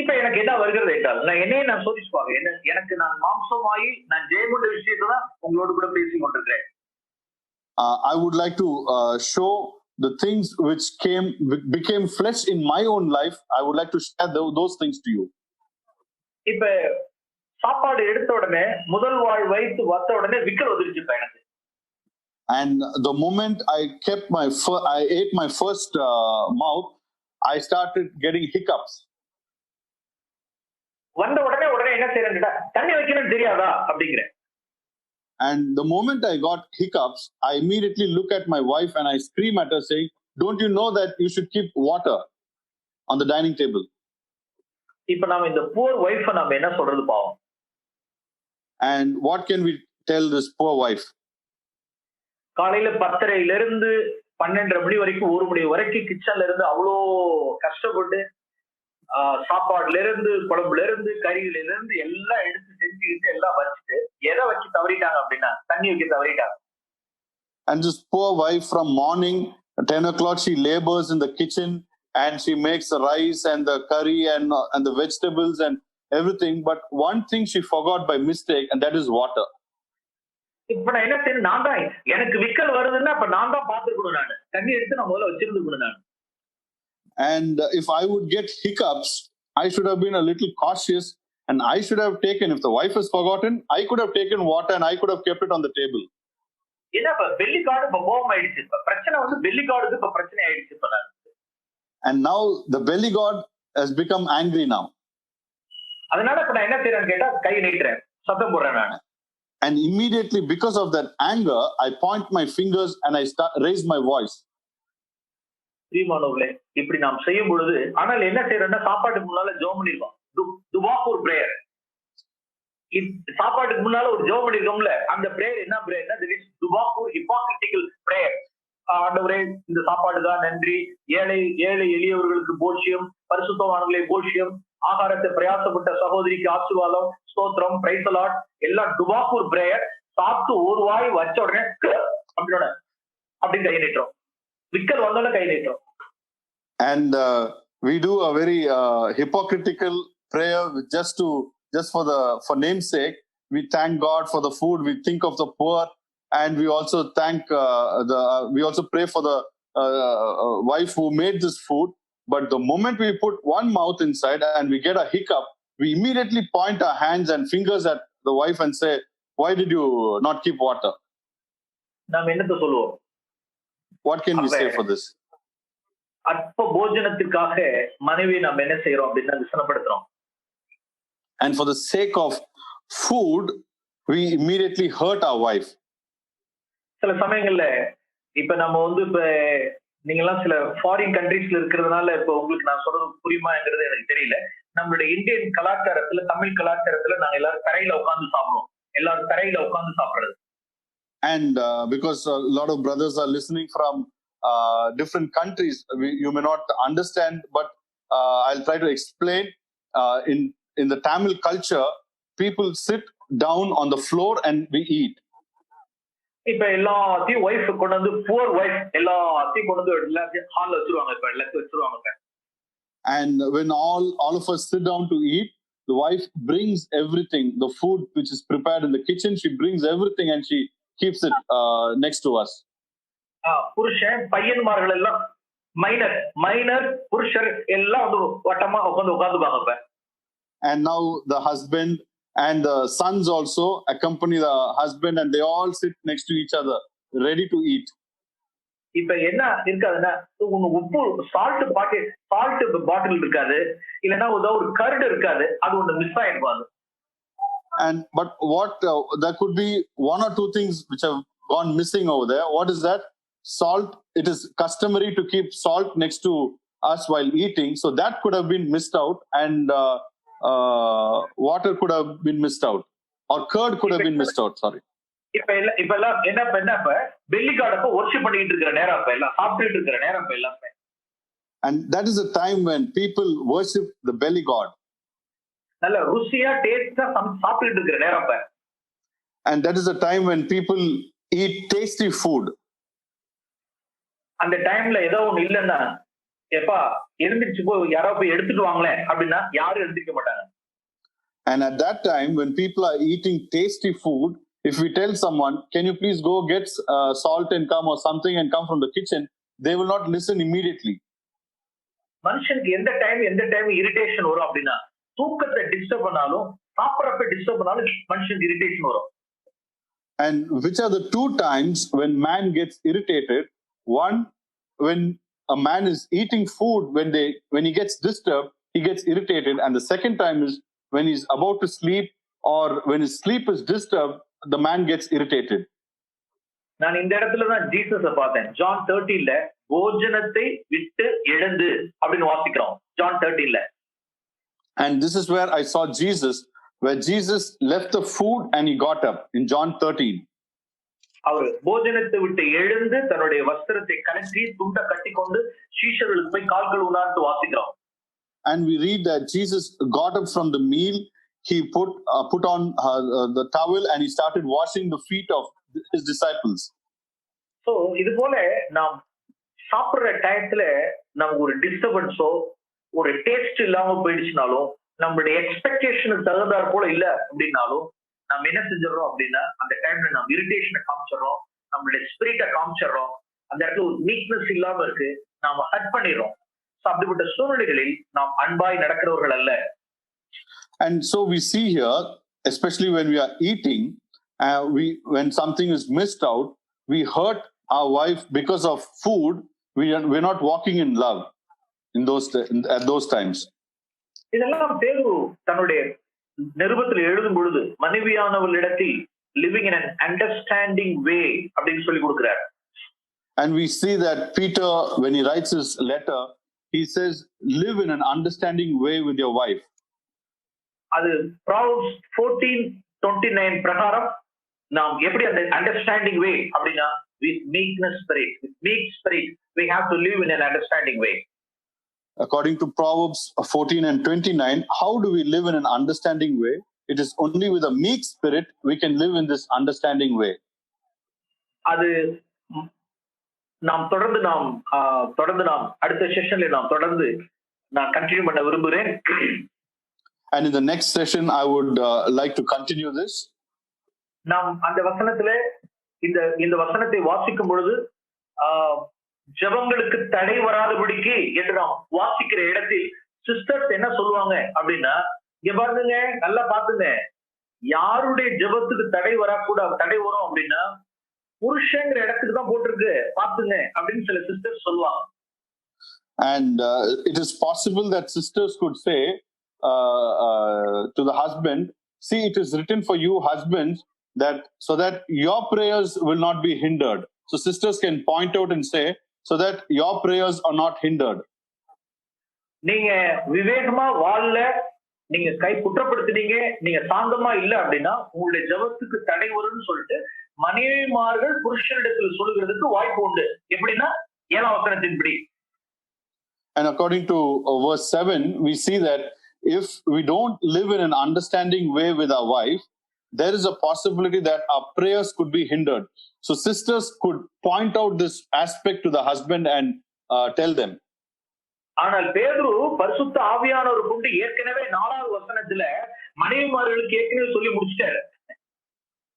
S1: இப்ப எனக்கு என்ன வருகிறது என்றால், நான் சோதிச்சுப்பாங்க, எனக்கு நான் மாம்சமாயி நான் ஜெயமுண்ட விஷயத்தை தான் உங்களோடு கூட பேசிக் கொண்டிருக்கிறேன்.
S2: I would like to show the things which became flesh in my own life. I would like to share those things to you.
S1: இப்ப சாப்பாடு எடுத்த உடனே முதல் வாய் வைத்து வந்த உடனே விக்கல் வந்துருச்சு எனக்கு.
S2: And the moment I ate my first mouth, I started getting hiccups.
S1: வந்த உடனே என்ன செய்யறேன்டா, தண்ணி வைக்கணும்னு தெரியாதா அப்படிங்கிறேன்.
S2: And the moment I got hiccups, I immediately look at my wife and I scream at her saying, "Don't you know that you should keep water on the dining table?"
S1: இப்ப நாம இந்த poor wife நாம என்ன சொல்றது பாவம்?
S2: And what can we tell this poor wife?
S1: காலையில 10:30 இருந்து 12:30 மணி வரைக்கும் 1 மணி வரைக்கும் கிச்சன்ல இருந்து அவ்வளோ கஷ்டப்பட்டு சாப்பாடுல இருந்து குழம்புல இருந்து கறியில இருந்து எல்லாம் எடுத்து செஞ்சுக்கிட்டு எல்லாம் வச்சுட்டு எதை வச்சு தவறிட்டாங்க அப்படின்னா தண்ணி வைக்க தவறிட்டாங்க.
S2: And this poor wife, from morning 10 o'clock she labors in the kitchen and she makes the rice and the curry and the vegetables and everything, but one thing she forgot by mistake, and that is water.
S1: இப்ப நான் என்ன செய்யணும், நான் தான் எனக்கு விக்கல் வருதுன்னா அப்ப நான் தான் பார்த்துக்கணும், நான் தண்ணி எடுத்து நான் முதல்ல வச்சிருந்துக்கணும் நான்.
S2: And if I would get hiccups, I should have been a little cautious and I should have taken, if the wife has forgotten, I could have taken water and I could have kept it on the table.
S1: ஏன்னா இப்ப belly card இப்ப கோபம் ஆயிடுச்சு, இப்ப பிரச்சனை belly கார்டுக்கு இப்ப பிரச்சனை ஆயிடுச்சு இப்ப நான்.
S2: And now the belly god has become angry now.
S1: அதனால இப்ப நான் என்ன செய்யறேன்னு கேட்டா கை நீட்டுறேன், சத்தம் போடுறேன் நான்.
S2: And immediately because of that anger, I point my fingers and I raise my voice.
S1: பிரியமானவர்களே, இப்படி நாம் செய்யும் பொழுது, ஆனால் என்ன செய்யறோம்னா சாப்பாட்டுக்கு முன்னால ஜெபம் பண்ணிருக்கோம், துபாக்கூர் பிரேயர். சாப்பாட்டுக்கு முன்னால ஒரு ஜெபம் பண்ணிருக்கோம்ல, அந்த பிரேயர் என்ன பிரேயர்னா துபாக்கூர் ஹிப்போக்ரிட்டிக்கல் பிரேயர். ஆண்டவரே, இந்த சாப்பாடுதான் நன்றி, ஏழை எளியவர்களுக்கு போஷியம், பரிசுத்தவான்களை போஷியம், ஆகாரத்தை பிரயாசப்பட்ட சகோதரிக்கு ஆசீர்வாதம், ஸ்தோத்திரம், பிரைஸ் தி லார்ட், எல்லாம் துபாக்கூர் பிரேயர். சாப்பிட்டு ஒரு வாய் வச்ச உடனே அப்படி கை நீட்டுறோம், விக்கல் வந்தோட கை நீட்டுறோம்.
S2: And we do a very hypocritical prayer just for name's sake. We thank God for the food, we think of the poor, and we also we also pray for the wife who made this food. But the moment we put one mouth inside and we get a hiccup, we immediately point our hands and fingers at the wife and say, "Why did you not keep water?"
S1: நாம் என்னத்த சொல்லுவோம்?
S2: What can we say for this?
S1: அற்ப போஜனத்திற்காக மனைவி நாம் என்ன செய்யறோம் அப்படின்னு விசனப்படுத்துறோம்.
S2: And for the sake of food, we immediately hurt our wife.
S1: சில சமயங்கள்ல இப்ப நம்ம இப்ப நீங்க எல்லாம் சில ஃபாரின் கண்ட்ரீஸ்ல இருக்கிறதுனால இப்ப உங்களுக்கு நான் சொல்றது புரியுமாங்கிறது எனக்கு தெரியல. நம்மளுடைய இந்தியன் கலாச்சாரத்துல, தமிழ் கலாச்சாரத்துல நாங்க எல்லாரும் தரையில உட்கார்ந்து சாப்பிடுவோம். எல்லாரும் தரையில உட்கார்ந்து சாப்பிடுறது.
S2: And because a lot of brothers are listening from different countries, you may not understand, but I'll try to explain. In the Tamil culture, people sit down on the floor and we eat.
S1: இப்ப எல்லாத்தையும் wife கொண்டு வந்து, poor wife எல்லாத்தையும் கொண்டு வந்து எல்லாத்தையும் ஹால்ல வச்சிருவாங்க. இப்ப எல்லாத்தையும் வச்சிருவாங்க.
S2: And when all of us sit down to eat, the wife brings everything, the food which is prepared in the kitchen, she brings everything and she keeps it next to us.
S1: புருஷன் பையன்மார்கள் எல்லாம் minor புருஷர் எல்லாம் வட்டமா உட்கார்ந்து உட்கார்ந்துப்பாங்க.
S2: And now the husband and the sons also accompany the husband and they all sit next to each other ready to eat.
S1: இப்ப என்ன இருக்காதுன்னா, உப்பு salt பாட்டில் இருக்காது, இல்லைன்னா ஒரு கர்டு இருக்காது, அது ஒண்ணு மிஸ் ஆயிடுவாங்க.
S2: And but what there could be one or two things which have gone missing over there. What is that? Salt. It is customary to keep salt next to us while eating, so that could have been missed out, and water could have been missed out, or curd could have been missed out. Sorry.
S1: இப்ப எல்லாம் என்ன belly கார்டப்ப worship பண்ணிட்டு இருக்கிற நேரம், இப்ப எல்லாம் சாப்பிட்டுட்டு இருக்கிற நேரம், இப்ப எல்லாம்.
S2: And that is a time when people worship the belly god.
S1: நல்ல ருசியா டேஸ்டா சாப்பிட்டுட்டு இருக்கிற நேரம்.
S2: And that is a time when people eat tasty food.
S1: அந்த டைம்ல ஏதோ ஒண்ணு இல்லைன்னா, எப்பா எழுந்திரிச்சு போய் யாராவது போய் எடுத்துட்டு வாங்களே அப்படின்னா யாரும் எழுந்திருக்க மாட்டாங்க.
S2: And at that time when people are eating tasty food, if we tell someone, can you please go get salt and come or something and come from the kitchen, they will not listen immediately.
S1: மனுஷனுக்கு எந்த time irritation வரும் அப்படின்னா, தூக்கத்தை disturb பண்ணாலும் சாப்பிடறப்ப disturb பண்ணாலும் மனுஷனுக்கு irritation வரும்.
S2: And which are the two times when man gets irritated? One, when a man is eating food, when he gets disturbed, he gets irritated. And the second time is when he's about to sleep or when his sleep is disturbed, the man gets irritated.
S1: நான் இந்த இடத்துல தான் ஜீசஸை பார்த்தேன். John 13ல போஜனத்தை விட்டு எழுந்து அப்படின்னு வாசிக்கிறோம். John 13ல.
S2: And this is where I saw Jesus, where Jesus left the food and he got up in John 13.
S1: அவர் போஜனத்தை விட்டு எழுந்து தன்னுடைய வஸ்திரத்தை கழற்றி துண்டை கட்டி கொண்டு சீஷர்களுக்கு போய் கால் கழுவினார்னு வாசிக்கிறோம்.
S2: And we read that Jesus got up from the meal, he put on the towel and he started washing the feet of his disciples.
S1: So இது போல நாம் சாப்பிடுற டயத்துல நமக்கு ஒரு டிஸ்டர்பன்ஸோ ஒரு டேஸ்ட் இல்லாம போயிடுச்சுனாலும், நம்மளுடைய எக்ஸ்பெக்டேஷனுக்கு தகுந்தாற் போல இல்ல அப்படின்னாலும், நம்ம என்ன செஞ்சிடறோம் அப்படின்னா, அந்த டைம்ல நம்ம இரிட்டேஷனை காமிச்சிடறோம், நம்மளுடைய ஸ்பிரிட்டை காமிச்சிடறோம், அந்த இடத்துல ஒரு மீக்னஸ் இல்லாம இருக்கு, நாம ஹர்ட் பண்ணிடுறோம். அப்படிப்பட்ட சூழ்நிலைகளில் நாம் அன்பாய் நடக்கிறவர்கள் அல்ல.
S2: And so we see here, especially when we are eating, when something is missed out, we hurt our wife because of food. We're not walking in love at those times.
S1: இதெல்லாம் பேதுரு தன்னுடைய நிருபத்தில் எழுதும் பொழுது மனைவியானவளிடத்தில் living in an understanding way அப்படின்னு சொல்லி கொடுக்கிறார்.
S2: And we see that Peter, when he writes his letter, he says, live in an understanding way with your wife.
S1: அது Proverbs 14:29 பிரகாரம் நாம் எப்படி அந்த அண்டர்ஸ்டாண்டிங் வே அப்படின்னா, with meekness spirit, with meek spirit, we have to live in an understanding way.
S2: According to Proverbs 14 and 29, how do we live in an understanding way? It is only with a meek spirit we can live in this understanding way.
S1: அது நாம் தொடர்ந்து அடுத்த செஷன்ல நாம் தொடர்ந்து நான் continue பண்ண விரும்புகிறேன்.
S2: And in the next session I would like to continue this.
S1: நாம் அந்த வசனத்திலே இந்த வசனத்தை வாசிக்கும் பொழுது ஜெபங்களுக்கு தடை வராதபடிக்கு என்று நாம் வாசிக்கிற இடத்தில் சிஸ்டர்ஸ் என்ன சொல்லுவாங்க அப்படின்னா, இங்க பாருங்க, நல்லா பாத்துங்க, யாருடைய ஜெபத்துக்கு தடை வரும் அப்படின்னா, புருஷங்கிற இடத்துக்கு தான் போட்டிருக்கு பாத்துங்க அப்படின்னு சில சிஸ்டர்ஸ் சொல்லுவாங்க.
S2: And it is possible that sisters could say to the husband, see, it is written for you husbands that so that your prayers will not be hindered. So sisters can point out and say, so that your prayers are not hindered.
S1: நீங்க விவேகமா வாழல, நீங்க கை குற்றப்படுத்தினீங்க, நீங்க சாந்தமா இல்ல அப்படின்னா உங்களுடைய ஜெபத்துக்கு தடை வரும்னு சொல்லிட்டு மனைவிமார்கள் புருஷனிடத்தில் சொல்லுகிறதுக்கு வாய்ப்பு உண்டு. எப்படின்னா 7ஆம் வசனத்தின்படி.
S2: And according to verse 7, we see that if we don't live in an understanding way with our wife, there is a possibility that our prayers could be hindered. So sisters could point out this aspect to the husband and tell them.
S1: ஆனால் பேதுரு பரிசுத்த ஆவியானவர் கொண்டு ஏற்கனவே 4வது வசனத்துல மனைவிமார்களுக்கு ஏற்கனவே சொல்லி முடிச்சிட்டாரு.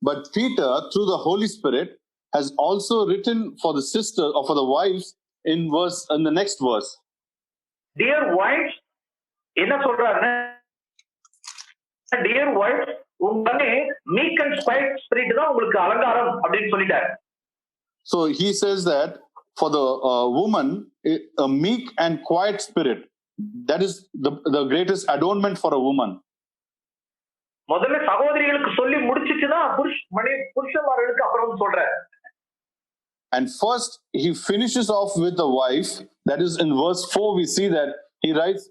S2: But Peter, through the Holy Spirit, has also written for the sister or for the wives in the next verse.
S1: Dear wives, என்ன சொல்றாருன்னா, dear wives, உங்களே meek and quiet spirit தான் உங்களுக்கு அலங்காரம் அப்படின்னு சொல்லிட்டாரு.
S2: So he says that for the woman, a meek and quiet spirit, that is the greatest adornment for a woman.
S1: முதல்ல சகோதரிகளுக்கு சொல்லி முடிச்சிட்டு தான் புருஷன்மார்களுக்கு அப்புறம் சொல்றாரு.
S2: And first he finishes off with the wife. That is in verse 4 we see that he writes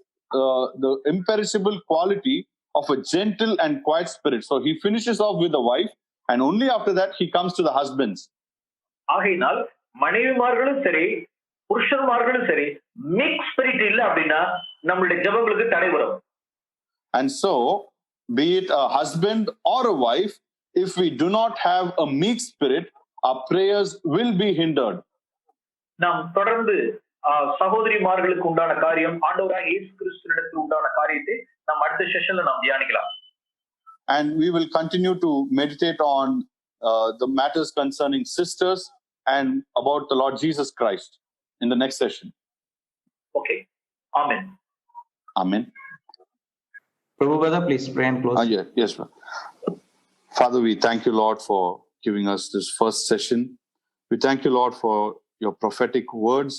S2: the imperishable quality of a gentle and quiet spirit. So he finishes off with the wife and only after that he comes to the husbands.
S1: ஆகையினால் மனைவிமார்களும் சரி புருஷன்மார்களும் சரி மீக் spirit இல்ல அப்படின்னா நம்மளுடைய ஜெபங்களுக்கு தடை வரும்.
S2: And so be it a husband or a wife, if we do not have a meek spirit, our prayers will be hindered.
S1: நாம் தொடர்ந்து சகோதரிமார்களுக்கு உண்டான காரியம், ஆண்டவராகிய இயேசு கிறிஸ்துவினிடத்தில் உண்டான காரியத்தை நாம் அடுத்த செஷன்ல நாம் தியானிக்கலாம்.
S2: And we will continue to meditate on the matters concerning sisters and about the Lord Jesus Christ in the next session.
S1: Okay. Amen.
S2: Amen.
S3: Prabhu brother, please pray and close.
S2: Yes, brother. Father, we thank you, Lord, for giving us this first session. We thank you, Lord, for your prophetic words.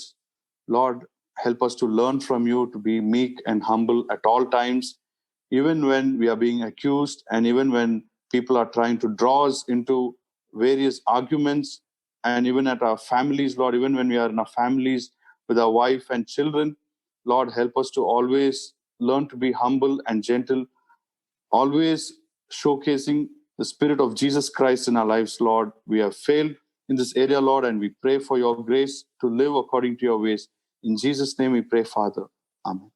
S2: Lord, help us to learn from you to be meek and humble at all times, even when we are being accused and even when people are trying to draw us into various arguments, and even at our families, Lord, even when we are in our families with our wife and children, Lord, help us to always learn to be humble and gentle, always showcasing the Spirit of Jesus Christ in our lives, Lord. We have failed in this area, Lord, and we pray for your grace to live according to your ways. In Jesus' name we pray, Father. Amen.